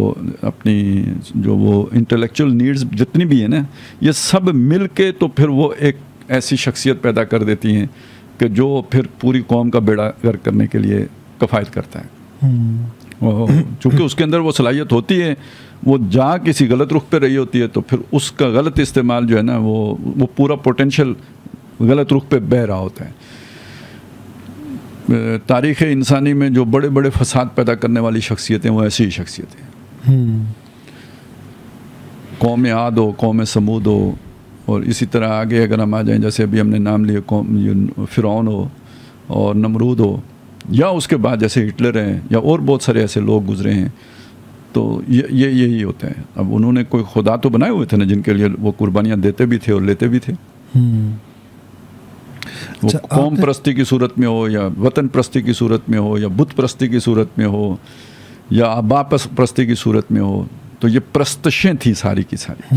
اپنی جو وہ انٹلیکچوئل نیڈز جتنی بھی ہیں نا, یہ سب مل کے تو پھر وہ ایک ایسی شخصیت پیدا کر دیتی ہیں کہ جو پھر پوری قوم کا بیڑا غرق کرنے کے لیے کفایت کرتا ہے. چونکہ اس کے اندر وہ صلاحیت ہوتی ہے, وہ جہاں کسی غلط رخ پہ رہی ہوتی ہے تو پھر اس کا غلط استعمال جو ہے نا وہ پورا پوٹینشیل غلط رخ پہ بہہ رہا ہوتا ہے. تاریخ انسانی میں جو بڑے بڑے فساد پیدا کرنے والی شخصیتیں وہ ایسی ہی شخصیتیں ہیں. قوم عاد ہو, قوم سمود ہو, اور اسی طرح آگے اگر ہم آ جائیں جیسے ابھی ہم نے نام لیے قوم فرعون ہو اور نمرود ہو, یا اس کے بعد جیسے ہٹلر ہیں یا اور بہت سارے ایسے لوگ گزرے ہیں. تو یہی ہوتا ہے. اب انہوں نے کوئی خدا تو بنائے ہوئے تھے نا جن کے لیے وہ قربانیاں دیتے بھی تھے اور لیتے بھی تھے. وہ قوم پرستی کی صورت میں ہو یا وطن پرستی کی صورت میں ہو یا بت پرستی کی صورت میں ہو یا آبا پرستی کی صورت میں ہو, تو یہ پرستشیں تھیں ساری کی ساری.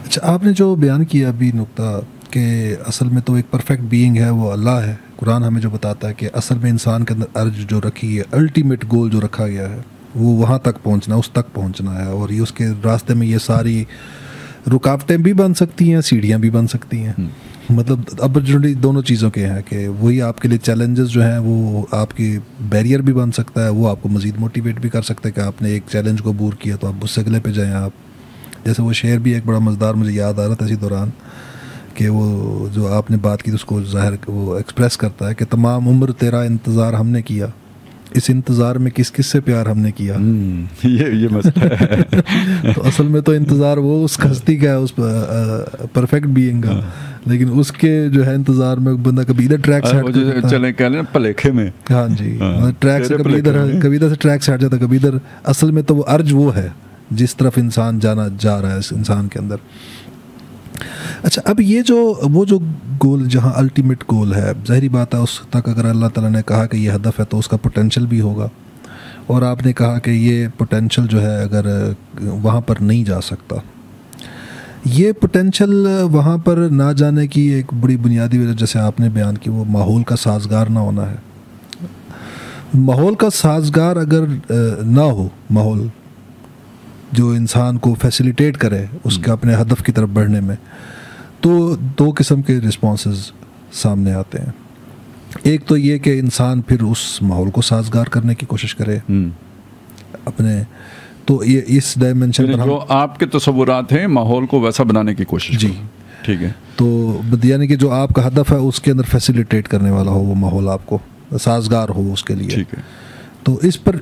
اچھا, آپ نے جو بیان کیا ابھی نقطہ کہ اصل میں تو ایک پرفیکٹ بینگ ہے وہ اللہ ہے. قرآن ہمیں جو بتاتا ہے کہ اصل میں انسان کے اندر ارج جو رکھی ہے, الٹیمیٹ گول جو رکھا گیا ہے وہ وہاں تک پہنچنا, اس تک پہنچنا ہے. اور یہ اس کے راستے میں یہ ساری رکاوٹیں بھی بن سکتی ہیں, سیڑھیاں بھی بن سکتی ہیں. مطلب اپرچونیٹی دونوں چیزوں کے ہیں کہ وہی آپ کے لیے چیلنجز جو ہیں وہ آپ کی بیریئر بھی بن سکتا ہے, وہ آپ کو مزید موٹیویٹ بھی کر سکتا ہے کہ آپ نے ایک چیلنج کو عبور کیا تو آپ اس سے اگلے پہ جائیں. آپ جیسے وہ شعر بھی ایک بڑا مزیدار مجھے یاد آ رہا تھا اسی دوران کہ وہ جو آپ نے بات کی اس کو ظاہر وہ ایکسپریس کرتا ہے کہ تمام عمر تیرا انتظار ہم نے کیا, اس انتظار میں کس کس سے پیار ہم نے کیا. یہ مسئلہ ہے. تو اصل میں تو انتظار وہ اس ہستی کا ہے, اس پرفیکٹ بینگ کا, لیکن اس کے جو ہے انتظار میں بندہ کبھی ادھر ٹریک سے ہٹ چلیں کہہ لیں پلیکھے میں, ہاں جی, ٹریک سے کبھی ادھر سے ٹریک سے ہٹ جاتا, کبھی ادھر. اصل میں تو وہ ارج وہ ہے جس طرف انسان جانا جا رہا ہے اس انسان کے اندر. اچھا, اب یہ جو وہ جو گول جہاں الٹیمیٹ گول ہے, ظاہری بات ہے اس تک اگر اللہ تعالیٰ نے کہا کہ یہ ہدف ہے تو اس کا پوٹینشیل بھی ہوگا. اور آپ نے کہا کہ یہ پوٹینشیل جو ہے اگر وہاں پر نہیں جا سکتا, یہ پوٹینشیل وہاں پر نہ جانے کی ایک بڑی بنیادی وجہ جیسے آپ نے بیان کی وہ ماحول کا سازگار نہ ہونا ہے. ماحول کا سازگار اگر نہ ہو, ماحول جو انسان کو فیسیلیٹیٹ کرے اس کے اپنے ہدف کی طرف بڑھنے میں, تو دو قسم کے رسپانسز سامنے آتے ہیں. ایک تو یہ کہ انسان پھر اس ماحول کو سازگار کرنے کی کوشش کرے اپنے, تو یہ اس ڈائمنشن پر جو آپ کے تصورات ہیں ماحول کو ویسا بنانے کی کوشش. جی ٹھیک ہے. تو یعنی کہ جو آپ کا ہدف ہے اس کے اندر فیسیلیٹیٹ کرنے والا ہو وہ ماحول, آپ کو سازگار ہو اس کے لیے. ٹھیک ہے. تو اس پر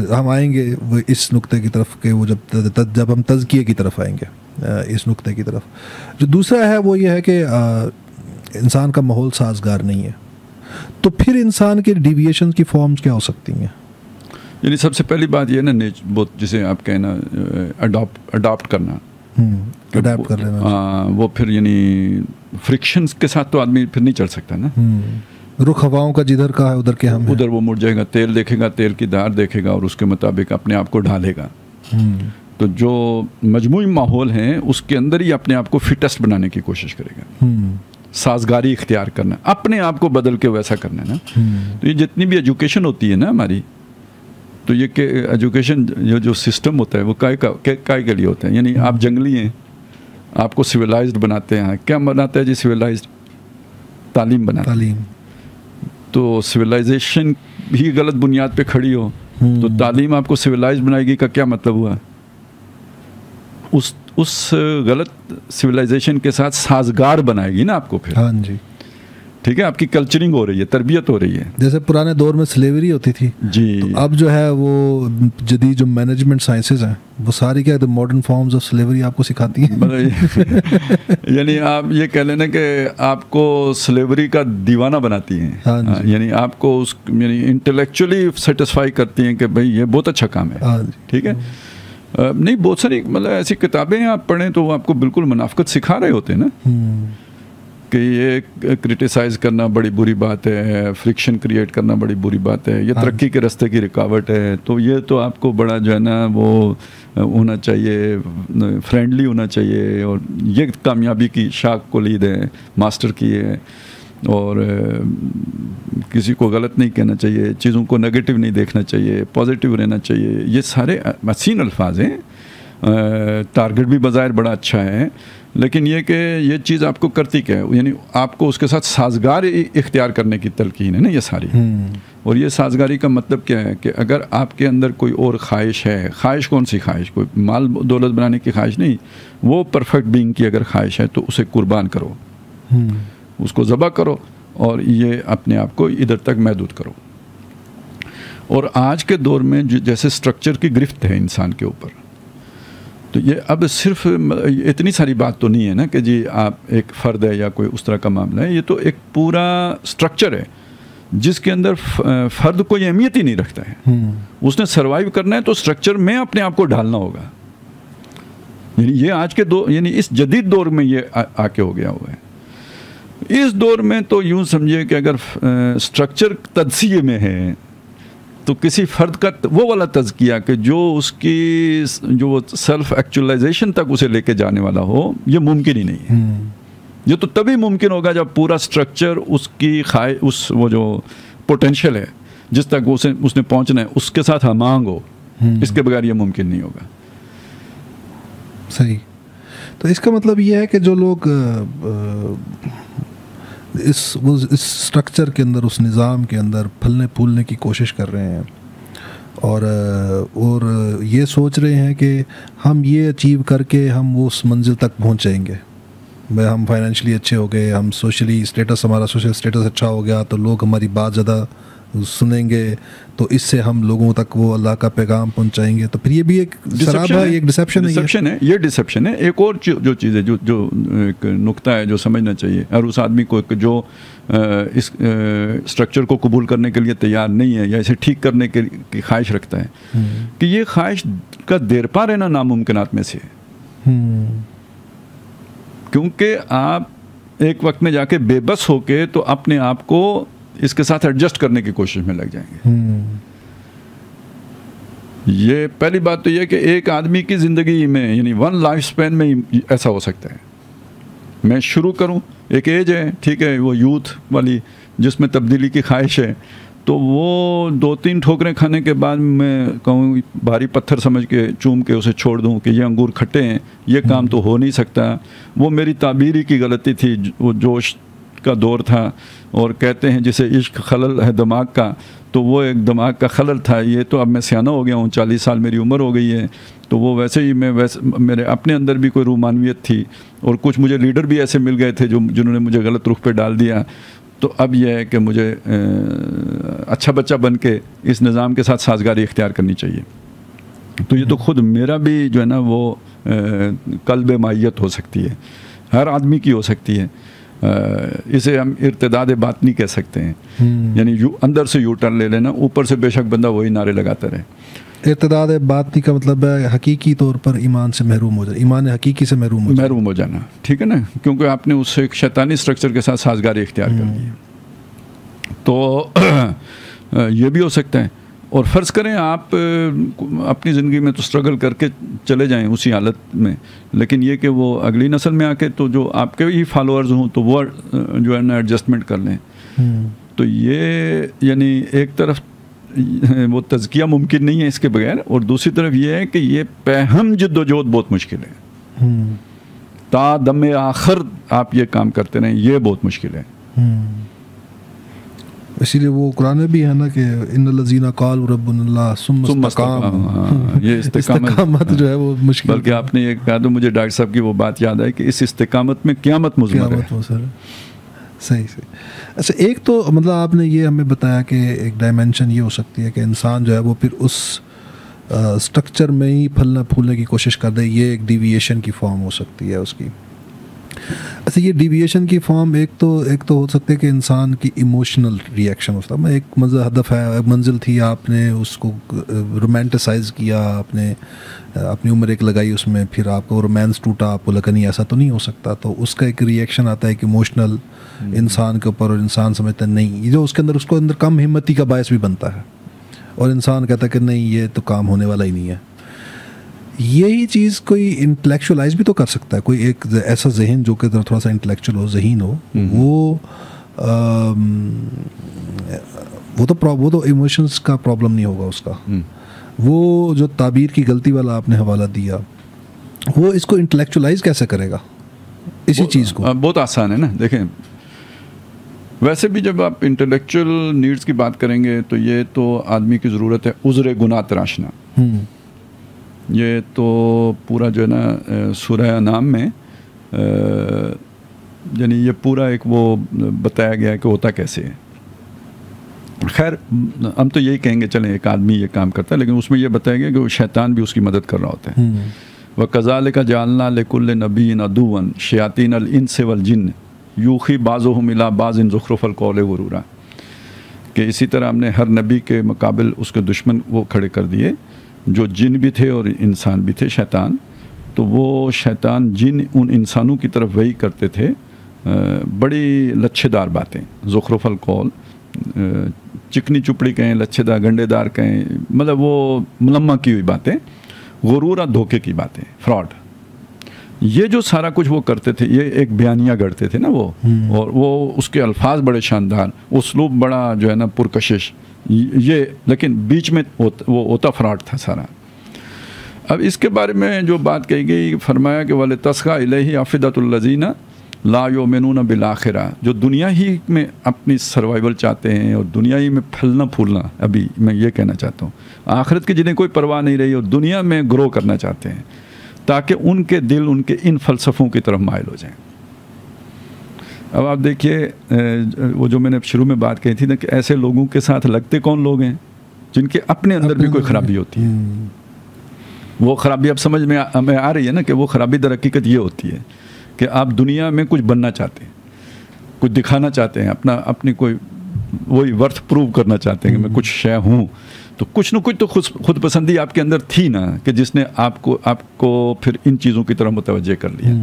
ہم آئیں گے وہ اس نقطے کی طرف کہ وہ جب ہم تزکیے کی طرف آئیں گے, اس نقطے کی طرف. جو دوسرا ہے وہ یہ ہے کہ انسان کا ماحول سازگار نہیں ہے, تو پھر انسان کے ڈیویشن کی فارمز کیا ہو سکتی ہیں؟ یعنی سب سے پہلی بات یہ نا جسے آپ کہنا اڈاپٹ کرنا, اڈاپٹ کر لینا. وہ پھر یعنی فرکشنز کے ساتھ تو آدمی پھر نہیں چل سکتا نا. رخ ہواؤں کا جدھر کا ہے ادھر کے ہم ادھر وہ مڑ جائے گا, تیل دیکھے گا, تیل کی دھار دیکھے گا اور اس کے مطابق اپنے آپ کو ڈھالے گا. تو جو مجموعی ماحول ہیں اس کے اندر ہی اپنے آپ کو فٹسٹ بنانے کی کوشش کرے گا, سازگاری اختیار کرنا, اپنے آپ کو بدل کے ویسا کرنا نا. تو یہ جتنی بھی ایجوکیشن ہوتی ہے نا ہماری, تو یہ کہ ایجوکیشن جو سسٹم ہوتا ہے وہ کائے کے لیے ہوتا ہے. یعنی آپ جنگلی ہیں, آپ کو سویلائزڈ بناتے ہیں. کیا بناتا ہے جی سویلائزڈ؟ تعلیم بناتا ہے. تعلیم. تو سویلائزیشن بھی غلط بنیاد پہ کھڑی ہو تو تعلیم آپ کو سویلائزڈ بنائے گی کا کیا مطلب ہوا؟ اس غلط سویلائزیشن کے ساتھ سازگار بنائے گی نا آپ کو پھر. ہاں جی ٹھیک ہے, آپ کی کلچرنگ ہو رہی ہے, تربیت ہو رہی ہے. جیسے پرانے دور میں سلیوری ہوتی تھی جی, تو اب جو ہے وہ جدید جو مینجمنٹ سائنسز ہیں وہ ساری کیا ماڈرن فارمز آف سلیوری آپ کو سکھاتی ہیں. یعنی آپ یہ کہہ لینا کہ آپ کو سلیوری کا دیوانہ بناتی ہیں. ہاں جی. یعنی آپ کو اس یعنی انٹلیکچولی سیٹسفائی کرتی ہیں کہ بھئی یہ بہت اچھا کام ہے. ہاں جی. ٹھیک ہے. نہیں, بہت ساری مطلب ایسی کتابیں آپ پڑھیں تو وہ آپ کو بالکل منافقت سکھا رہے ہوتے ہیں نا کہ یہ کرٹیسائز کرنا بڑی بری بات ہے, فرکشن کریٹ کرنا بڑی بری بات ہے, یہ ترقی کے راستے کی رکاوٹ ہے. تو یہ تو آپ کو بڑا جو ہے نا وہ ہونا چاہیے, فرینڈلی ہونا چاہیے, اور یہ کامیابی کی شاخ کلید ہے ماسٹر کی ہے. اور کسی کو غلط نہیں کہنا چاہیے, چیزوں کو نگیٹو نہیں دیکھنا چاہیے, پازیٹیو رہنا چاہیے. یہ سارے حسین الفاظ ہیں. ٹارگٹ بھی بظاہر بڑا اچھا ہے, لیکن یہ کہ یہ چیز آپ کو کرتی کیا ہے, یعنی آپ کو اس کے ساتھ سازگار اختیار کرنے کی تلقین ہے نا یہ ساری. اور یہ سازگاری کا مطلب کیا ہے کہ اگر آپ کے اندر کوئی اور خواہش ہے, خواہش کون سی خواہش, کوئی مال دولت بنانے کی خواہش نہیں, وہ پرفیکٹ بینگ کی اگر خواہش ہے تو اسے قربان کرو, اس کو ذبح کرو, اور یہ اپنے آپ کو ادھر تک محدود کرو. اور آج کے دور میں جیسے سٹرکچر کی گرفت ہے انسان کے اوپر, تو یہ اب صرف اتنی ساری بات تو نہیں ہے نا کہ جی آپ ایک فرد ہے یا کوئی اس طرح کا معاملہ ہے. یہ تو ایک پورا سٹرکچر ہے جس کے اندر فرد کوئی اہمیت ہی نہیں رکھتا ہے. اس نے سروائیو کرنا ہے تو سٹرکچر میں اپنے آپ کو ڈھالنا ہوگا. یعنی یہ آج کے دور, یعنی اس جدید دور میں یہ آ کے ہو گیا ہوا ہے. اس دور میں تو یوں سمجھے کہ اگر سٹرکچر تجزیے میں ہے تو کسی فرد کا وہ والا تزکیہ کہ جو اس کی جو سیلف ایکچولائزیشن تک اسے لے کے جانے والا ہو, یہ ممکن ہی نہیں ہے. یہ تو تبھی ممکن ہوگا جب پورا سٹرکچر اس کی اس وہ جو پوٹینشیل ہے جس تک اس نے پہنچنا ہے اس کے ساتھ ہمانگ ہو. اس کے بغیر یہ ممکن نہیں ہوگا. صحیح. تو اس کا مطلب یہ ہے کہ جو لوگ اس سٹرکچر کے اندر, اس نظام کے اندر پھلنے پھولنے کی کوشش کر رہے ہیں اور یہ سوچ رہے ہیں کہ ہم یہ اچیو کر کے ہم اس منزل تک پہنچ جائیں گے, ہم فائنینشلی اچھے ہو گئے, ہم سوشلی اسٹیٹس, ہمارا سوشل اسٹیٹس اچھا ہو گیا تو لوگ ہماری بات زیادہ سنیں گے, تو اس سے ہم لوگوں تک وہ اللہ کا پیغام پہنچائیں گے. تو پھر یہ بھی ایک شراب ہے, ایک ڈسیپشن ہے. یہ ڈسیپشن ہے. ایک اور جو چیز ہے جو ایک نقطہ ہے جو سمجھنا چاہیے اور اس آدمی کو جو اس اسٹرکچر کو قبول کرنے کے لیے تیار نہیں ہے یا اسے ٹھیک کرنے کی خواہش رکھتا ہے کہ یہ خواہش کا دیر پا رہنا ناممکنات میں سے ہے. کیونکہ آپ ایک وقت میں جا کے بے بس ہو کے تو اپنے آپ کو اس کے ساتھ ایڈجسٹ کرنے کی کوشش میں لگ جائیں گے. یہ پہلی بات تو یہ کہ ایک آدمی کی زندگی میں یعنی ون لائف سپین میں ایسا ہو سکتا ہے. میں شروع کروں, ایک ایج ہے ٹھیک ہے, وہ یوتھ والی جس میں تبدیلی کی خواہش ہے, تو وہ 2-3 ٹھوکریں کھانے کے بعد میں کہوں بھاری پتھر سمجھ کے چوم کے اسے چھوڑ دوں کہ یہ انگور کھٹے ہیں, یہ کام تو ہو نہیں سکتا, وہ میری تعبیری کی غلطی تھی, وہ جوش کا دور تھا, اور کہتے ہیں جسے عشق خلل ہے دماغ کا, تو وہ ایک دماغ کا خلل تھا. یہ تو اب میں سیانہ ہو گیا ہوں, 40 سال میری عمر ہو گئی ہے, تو وہ ویسے ہی میرے اپنے اندر بھی کوئی رومانویت تھی, اور کچھ مجھے لیڈر بھی ایسے مل گئے تھے جنہوں نے مجھے غلط رخ پہ ڈال دیا. تو اب یہ ہے کہ مجھے اچھا بچہ بن کے اس نظام کے ساتھ سازگاری اختیار کرنی چاہیے. تو یہ تو خود میرا بھی جو ہے نا وہ قلب مائیت ہو سکتی ہے, ہر آدمی کی ہو سکتی ہے. اسے ہم ارتداد باطنی کہہ سکتے ہیں, یعنی اندر سے یو ٹرن لے لینا, اوپر سے بے شک بندہ وہی نعرے لگاتا رہے. ارتداد باطنی کا مطلب ہے حقیقی طور پر ایمان سے محروم ہو جانا, ایمان حقیقی سے محروم ہو جانا. ٹھیک ہے نا, کیونکہ آپ نے اس ایک شیطانی سٹرکچر کے ساتھ سازگاری اختیار کر لی. تو یہ بھی ہو سکتا ہے. اور فرض کریں آپ اپنی زندگی میں تو اسٹرگل کر کے چلے جائیں اسی حالت میں, لیکن یہ کہ وہ اگلی نسل میں آ کے تو جو آپ کے ہی فالوورز ہوں تو وہ جو ہے نا ایڈجسٹمنٹ کر لیں. تو یہ یعنی ایک طرف وہ تزکیہ ممکن نہیں ہے اس کے بغیر, اور دوسری طرف یہ ہے کہ یہ پہم جد و جہد بہت مشکل ہے. تا دم آخر آپ یہ کام کرتے رہیں, یہ بہت مشکل ہے. اسی لیے وہ قرآن میں بھی ہے نا کہ ان الذین قالوا ربنا اللہ ثم استقاموا، یہ استقامت جو ہے وہ مشکل. بلکہ آپ نے یہ کہا تو مجھے ڈاکٹر صاحب کی وہ بات یاد آئی کہ اس استقامت میں قیامت مضمر ہے. صحیح. اچھا ایک تو مطلب آپ نے یہ ہمیں بتایا کہ ایک ڈائمینشن یہ ہو سکتی ہے کہ انسان جو ہے وہ پھر اس اسٹرکچر میں ہی پھلنا پھولنے کی کوشش کر دے، یہ ایک ڈیویشن کی فارم ہو سکتی ہے اس کی. اچھا یہ ڈیویشن کی فارم ایک تو ہو سکتا ہے کہ انسان کی ایموشنل ریئیکشن ہوتا ہے. ایک ہدف ہے، ایک منزل تھی، آپ نے اس کو رومانٹیسائز کیا، آپ نے اپنی عمر ایک لگائی اس میں، پھر آپ کو رومانس ٹوٹا، آپ کو لگا نہیں ایسا تو نہیں ہو سکتا، تو اس کا ایک ریئیکشن آتا ہے کہ ایموشنل انسان کے اوپر، اور انسان سمجھتا ہے نہیں، یہ جو اس کے اندر کم ہمتی کا باعث بھی بنتا ہے، اور انسان کہتا ہے کہ نہیں یہ تو کام ہونے والا ہی نہیں ہے. یہی چیز کوئی انٹلیکچولائز بھی تو کر سکتا ہے، کوئی ایک ایسا ذہن جو کہ تھوڑا سا انٹلیکچوئل ہو، ذہین ہو، وہ تو ایموشنس کا پرابلم نہیں ہوگا اس کا. وہ جو تعبیر کی غلطی والا آپ نے حوالہ دیا، وہ اس کو انٹلیکچولائز کیسے کرے گا اسی چیز کو؟ بہت آسان ہے نا. دیکھیں ویسے بھی جب آپ انٹلیکچوئل نیڈز کی بات کریں گے تو یہ تو آدمی کی ضرورت ہے عذر گناہ تراشنا. یہ تو پورا جو ہے نا سورہ انعام میں یعنی یہ پورا ایک وہ بتایا گیا ہے کہ ہوتا کیسے ہے. خیر ہم تو یہی کہیں گے چلیں ایک آدمی یہ کام کرتا ہے، لیکن اس میں یہ بتایا گیا کہ وہ شیطان بھی اس کی مدد کر رہا ہوتا ہے. وَكَذَلِكَ جَعَلْنَا لِكُلِّ نَبِيٍّ عَدُوًّا شَيَاطِينَ الْإِنسِ وَالْجِنِّ یوخی بعضهم الی بعض زخرف القول غرورا، کہ اسی طرح ہم نے ہر نبی کے مقابل اس کے دشمن وہ کھڑے کر دیے جو جن بھی تھے اور انسان بھی تھے، شیطان. تو وہ شیطان جن ان انسانوں کی طرف وہی کرتے تھے بڑی لچھے دار باتیں، زخرف القول، چکنی چپڑی کہیں، لچھے دار گنڈے دار کہیں، مطلب وہ ملمہ کی ہوئی باتیں، غرورہ دھوکے کی باتیں، فراڈ. یہ جو سارا کچھ وہ کرتے تھے، یہ ایک بیانیہ گڑھتے تھے نا وہ، اور وہ اس کے الفاظ بڑے شاندار، اسلوب بڑا جو ہے نا پرکشش، یہ لیکن بیچ میں وہ ہوتا فراڈ تھا سارا. اب اس کے بارے میں جو بات کہی گئی، فرمایا کہ وَلِتَسْغَىٰ إِلَيْهِ أَفْئِدَةُ الَّذِينَ لَا يُؤْمِنُونَ بِالْآخِرَةِ، جو دنیا ہی میں اپنی سروائیول چاہتے ہیں اور دنیا ہی میں پھلنا پھولنا. ابھی میں یہ کہنا چاہتا ہوں آخرت کی جنہیں کوئی پرواہ نہیں رہی اور دنیا میں گرو کرنا چاہتے ہیں، تاکہ ان کے دل ان کے ان فلسفوں کی طرف مائل ہو جائیں. اب آپ دیکھیے وہ جو میں نے شروع میں بات کہی تھی نا کہ ایسے لوگوں کے ساتھ لگتے کون لوگ ہیں جن کے اپنے اندر بھی کوئی خرابی ہوتی ہے. وہ خرابی اب سمجھ میں ہمیں آ رہی ہے نا کہ وہ خرابی در حقیقت یہ ہوتی ہے کہ آپ دنیا میں کچھ بننا چاہتے ہیں، کچھ دکھانا چاہتے ہیں، اپنی کوئی وہی ورتھ پروو کرنا چاہتے ہیں کہ میں کچھ شے ہوں. تو کچھ نہ کچھ تو خود پسندی آپ کے اندر تھی نا کہ جس نے آپ کو پھر ان چیزوں کی طرف متوجہ کر لیا.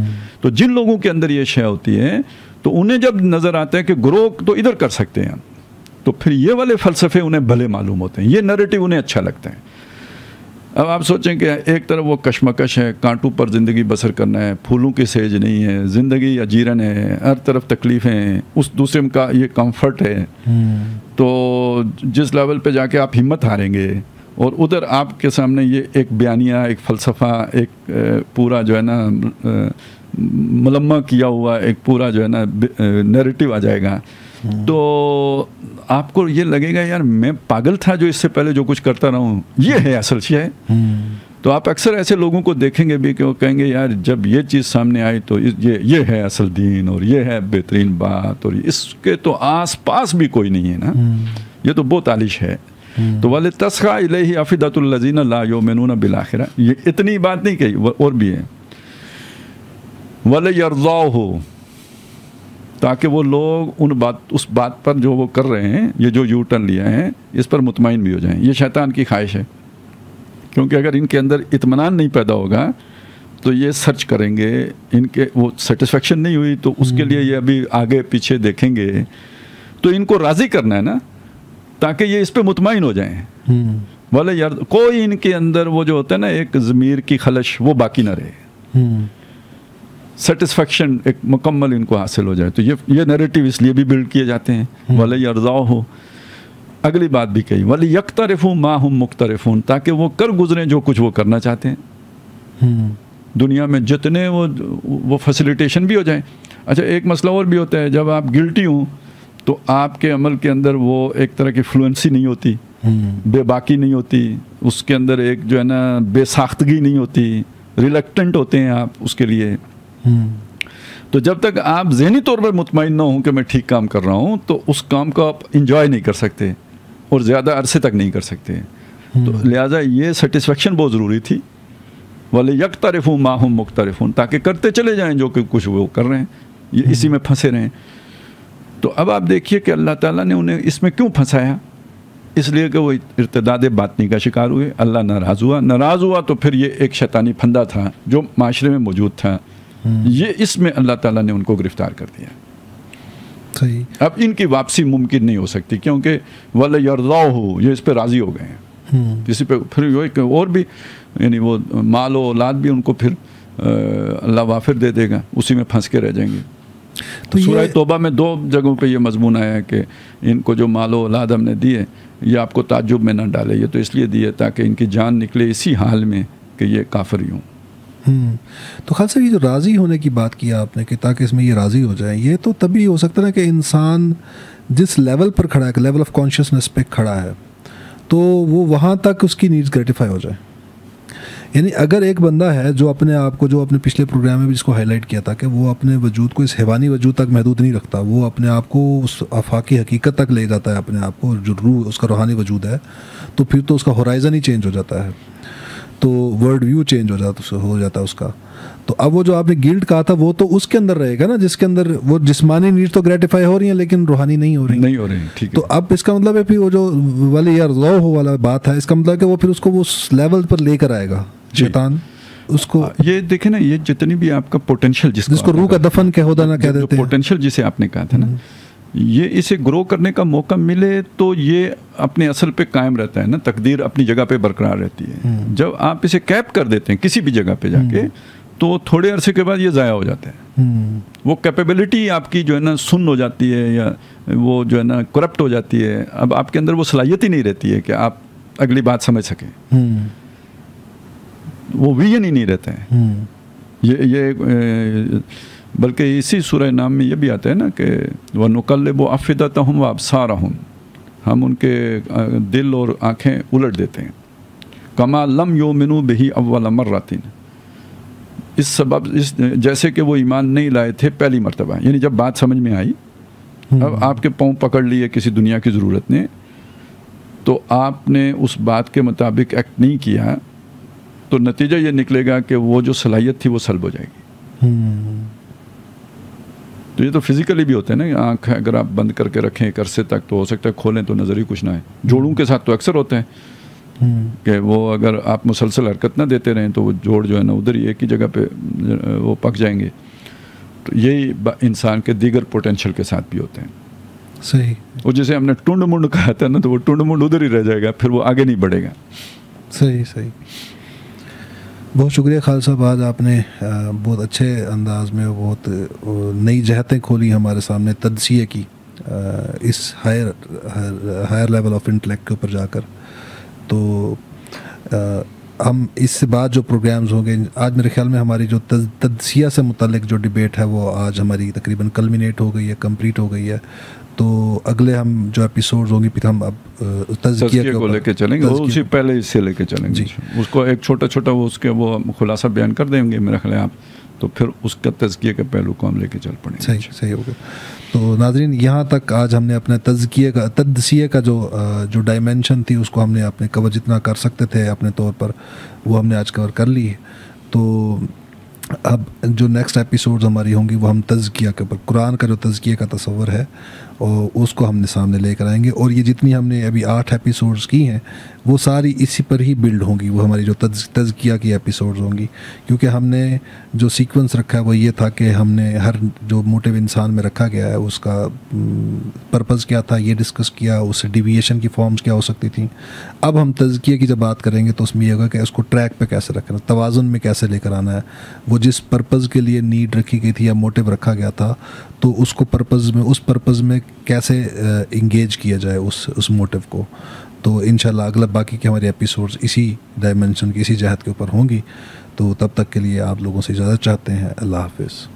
تو جن لوگوں کے اندر یہ شے ہوتی ہے تو انہیں جب نظر آتا ہے کہ گروہ تو ادھر کر سکتے ہیں، تو پھر یہ والے فلسفے انہیں بھلے معلوم ہوتے ہیں، یہ نریٹو انہیں اچھا لگتا ہے. اب آپ سوچیں کہ ایک طرف وہ کشمکش ہے، کانٹوں پر زندگی بسر کرنا ہے، پھولوں کی سیج نہیں ہے، زندگی اجیرن ہے، ہر طرف تکلیفیں ہیں، اس دوسرے کا یہ کمفرٹ ہے. تو جس لیول پہ جا کے آپ ہمت ہاریں گے، اور ادھر آپ کے سامنے یہ ایک بیانیہ، ایک فلسفہ، ایک پورا جو ہے نا ملمہ کیا ہوا ایک پورا جو ہے نا نیریٹو آ جائے گا، تو آپ کو یہ لگے گا یار میں پاگل تھا جو اس سے پہلے جو کچھ کرتا رہا ہوں، یہ ہے اصل شے ہے. تو آپ اکثر ایسے لوگوں کو دیکھیں گے بھی کہ وہ کہیں گے یار جب یہ چیز سامنے آئی تو یہ ہے اصل دین، اور یہ ہے بہترین بات، اور اس کے تو آس پاس بھی کوئی نہیں ہے نا، یہ تو بہت عالش ہے. تو وَلِتَسْغَىٰ إِلَيْهِ أَفْئِدَةُ الَّذِينَ لَا يُؤْمِنُونَ بِالْآخِرَةِ، یہ اتنی بات نہیں کہی، اور بھی ہے وَلِيَرْضَوْهُ، تاکہ وہ لوگ اس بات پر جو وہ کر رہے ہیں، یہ جو یو ٹرن لیا ہے، اس پر مطمئن بھی ہو جائیں. یہ شیطان کی خواہش ہے، کیونکہ اگر ان کے اندر اطمینان نہیں پیدا ہوگا تو یہ سرچ کریں گے، ان کے وہ سیٹسفیکشن نہیں ہوئی تو اس کے لیے یہ ابھی آگے پیچھے دیکھیں گے. تو ان کو راضی کرنا ہے نا، تاکہ یہ اس پہ مطمئن ہو جائیں. بولے یار کوئی ان کے اندر وہ جو ہوتا ہے نا ایک ضمیر کی خلش وہ باقی نہ رہے، سیٹسفیکشن ایک مکمل ان کو حاصل ہو جائے. تو یہ نیریٹو اس لیے بھی بلڈ کیے جاتے ہیں. وَلَا يَرْضَوْهُ، اگلی بات بھی کہی وَلِيَقْتَرِفُوا مَا هُمْ مُقْتَرِفُونَ، تاکہ وہ کر گزریں جو کچھ وہ کرنا چاہتے ہیں دنیا میں، جتنے وہ فیسیلیٹیشن بھی ہو جائیں. اچھا ایک مسئلہ اور بھی ہوتا ہے، جب آپ گلٹی ہوں تو آپ کے عمل کے اندر وہ ایک طرح کی فلوئنسی نہیں ہوتی، بے باکی نہیں ہوتی، اس کے اندر ایک جو ہے نا بے ساختگی نہیں ہوتی، ریلیکٹنٹ ہوتے ہیں آپ اس کے لیے. تو جب تک آپ ذہنی طور پر مطمئن نہ ہوں کہ میں ٹھیک کام کر رہا ہوں تو اس کام کو آپ انجوائے نہیں کر سکتے اور زیادہ عرصے تک نہیں کر سکتے. تو لہٰذا یہ سیٹسفیکشن بہت ضروری تھی. وَلِيَقْتَرِفُوا مَا هُمْ مُقْتَرِفُونَ، تاکہ کرتے چلے جائیں جو کہ کچھ وہ کر رہے ہیں، یہ اسی میں پھنسے رہیں. تو اب آپ دیکھیے کہ اللہ تعالیٰ نے انہیں اس میں کیوں پھنسایا؟ اس لیے کہ وہ ارتداد باطنی کا شکار ہوئے. اللہ ناراض ہوا تو پھر یہ ایک شیطانی پھندا تھا جو معاشرے میں موجود تھا، یہ اس میں اللہ تعالیٰ نے ان کو گرفتار کر دیا. صحیح. اب ان کی واپسی ممکن نہیں ہو سکتی کیونکہ وَلَيَرْضَوْهُ، یہ اس پہ راضی ہو گئے ہیں. کسی پہ پھر اور بھی یعنی وہ مال و اولاد بھی ان کو پھر اللہ وافر دے دے گا، اسی میں پھنس کے رہ جائیں گے. تو سورہ توبہ میں 2 جگہوں پہ یہ مضمون آیا ہے کہ ان کو جو مال و اولاد ہم نے دیے یہ آپ کو تعجب میں نہ ڈالے، یہ تو اس لیے دیے تاکہ ان کی جان نکلے اسی حال میں کہ یہ کافر ہی ہوں. تو خالص صاحب یہ جو راضی ہونے کی بات کیا آپ نے کہ تاکہ اس میں یہ راضی ہو جائیں، یہ تو تبھی ہو سکتا ہے کہ انسان جس لیول پر کھڑا ہے، لیول آف کانشیسنس پہ کھڑا ہے، تو وہ وہاں تک اس کی نیڈز گریٹیفائی ہو جائے. یعنی اگر ایک بندہ ہے جو اپنے آپ کو، جو اپنے پچھلے پروگرام میں بھی جس کو ہائی لائٹ کیا تھا کہ وہ اپنے وجود کو اس حیوانی وجود تک محدود نہیں رکھتا، وہ اپنے آپ کو اس آفاقی حقیقت تک لے جاتا ہے اپنے آپ کو، جو روح اس کا روحانی وجود ہے، تو پھر تو اس کا ہورائزن ہی چینج ہو جاتا ہے، تو ورلڈ ویو چینج ہو جاتا ہے اس کا. تو اب وہ جو آپ نے گلٹ کہا تھا وہ تو اس کے اندر رہے گا نا، جس کے اندر وہ جسمانی نیڈ تو گریٹیفائی ہو رہی ہیں لیکن روحانی نہیں ہو رہی. ٹھیک ہے. تو اب اس کا مطلب ہے پھر وہ جو والے یار ذو والا بات ہے، اس کا مطلب ہے کہ وہ پھر اس کو اس لیول پر لے کر آئے گا شیطان اس کو. یہ دیکھیں نا، یہ جتنی بھی آپ کا پوٹینشیل جس کو روح کا دفن کہہ ہوتا نا کہہ دیتے ہیں، پوٹینشیل جسے آپ نے کہا تھا نا، یہ اسے گرو کرنے کا موقع ملے تو یہ اپنے اصل پہ قائم رہتا ہے نا، تقدیر اپنی جگہ پہ برقرار رہتی ہے. جب آپ اسے کیپ کر دیتے ہیں کسی بھی جگہ پہ جا کے تو تھوڑے عرصے کے بعد یہ ضائع ہو جاتا ہے. وہ کیپیبلٹی آپ کی جو ہے نا سن ہو جاتی ہے یا وہ جو ہے نا کرپٹ ہو جاتی ہے. اب آپ کے اندر وہ صلاحیت ہی نہیں رہتی ہے کہ آپ اگلی بات سمجھ سکیں، وہ ویژن ہی نہیں رہتا ہے. یہ بلکہ اسی سورہ نام میں یہ بھی آتا ہے نا کہ وَنُقَلِّبُ أَفْئِدَتَهُمْ وَأَبْصَارَهُمْ، ہم ان کے دل اور آنکھیں الٹ دیتے ہیں. كَمَا لَمْ يُؤْمِنُوا بِهِ أَوَّلَ مَرَّةٍ، اس سبب جیسے کہ وہ ایمان نہیں لائے تھے پہلی مرتبہ. یعنی جب بات سمجھ میں آئی، اب آپ کے پاؤں پکڑ لیے کسی دنیا کی ضرورت نے، تو آپ نے اس بات کے مطابق ایکٹ نہیں کیا تو نتیجہ یہ نکلے گا کہ وہ جو صلاحیت تھی وہ سلب ہو جائے گی. تو یہ تو فزیکلی بھی ہوتا ہے نا، آنکھ اگر آپ بند کر کے رکھیں ایک عرصے تک تو ہو سکتا ہے کھولیں تو نظر ہی کچھ نہ ہے. جوڑوں کے ساتھ تو اکثر ہوتا ہے کہ وہ اگر آپ مسلسل حرکت نہ دیتے رہیں تو وہ جوڑ جو ہے نا ادھر ہی ایک ہی جگہ پہ وہ پک جائیں گے. تو یہی انسان کے دیگر پوٹینشیل کے ساتھ بھی ہوتے ہیں. صحیح. وہ جسے ہم نے ٹنڈ منڈ کہا تھا نا، تو وہ ٹنڈ منڈ ادھر ہی رہ جائے گا، پھر وہ آگے نہیں بڑھے گا. صحیح. بہت شکریہ خالد صاحب، آج آپ نے بہت اچھے انداز میں بہت نئی جہتیں کھولی ہمارے سامنے تجزیے کی، اس ہائر لیول آف انٹلیکٹ کے اوپر جا کر. تو ہم اس سے بعد جو پروگرامز ہوں گے، آج میرے خیال میں ہماری جو تجزیہ سے متعلق جو ڈیبیٹ ہے وہ آج ہماری تقریباً کلمینیٹ ہو گئی ہے، کمپلیٹ ہو گئی ہے. تو اگلے ہم جو ایپیسوڈز ہوں گی پھر ہم اب تزکیہ کو لے کے چلیں گے، اسی پہلے اس سے لے کے چلیں گے. اس کو ایک چھوٹا چھوٹا وہ اس کے وہ خلاصہ بیان کر دیں گے میرا خیال ہے آپ، تو پھر اس کا تزکیہ کے پہلو کو ہم لے کے چل پڑیں گے. صحیح ہوگا. تو ناظرین، یہاں تک آج ہم نے اپنے تجزیے کا جو ڈائمینشن تھی اس کو ہم نے اپنے کور جتنا کر سکتے تھے اپنے طور پر وہ ہم نے آج کور کر لی. تو اب جو نیکسٹ ایپیسوڈز ہماری ہوں گی وہ ہم تزکیہ کے اوپر، قرآن کا جو تزکیہ کا تصور ہے اور اس کو ہم نے سامنے لے کر آئیں گے. اور یہ جتنی ہم نے ابھی 8 ایپیسوڈز کی ہیں وہ ساری اسی پر ہی بلڈ ہوں گی. وہ ہماری جو تزکیہ کی ایپیسوڈز ہوں گی، کیونکہ ہم نے جو سیکوینس رکھا ہے وہ یہ تھا کہ ہم نے ہر جو موٹیو انسان میں رکھا گیا ہے اس کا پرپز کیا تھا یہ ڈسکس کیا، اس سے ڈیویشن کی فارمز کیا ہو سکتی تھیں. اب ہم تزکیہ کی جب بات کریں گے تو اس میں یہ ہوگا کہ اس کو ٹریک پہ کیسے رکھنا، توازن میں کیسے لے کر آنا ہے. وہ جس پرپز کے لیے نیڈ رکھی گئی تھی یا موٹیو رکھا گیا تھا تو اس کو اس پرپز میں کیسے انگیج کیا جائے اس موٹیو کو. تو انشاءاللہ اگلا باقی کے ہمارے ایپیسوڈز اسی ڈائمنشن کی، اسی جہت کے اوپر ہوں گی. تو تب تک کے لیے آپ لوگوں سے اجازت چاہتے ہیں. اللہ حافظ.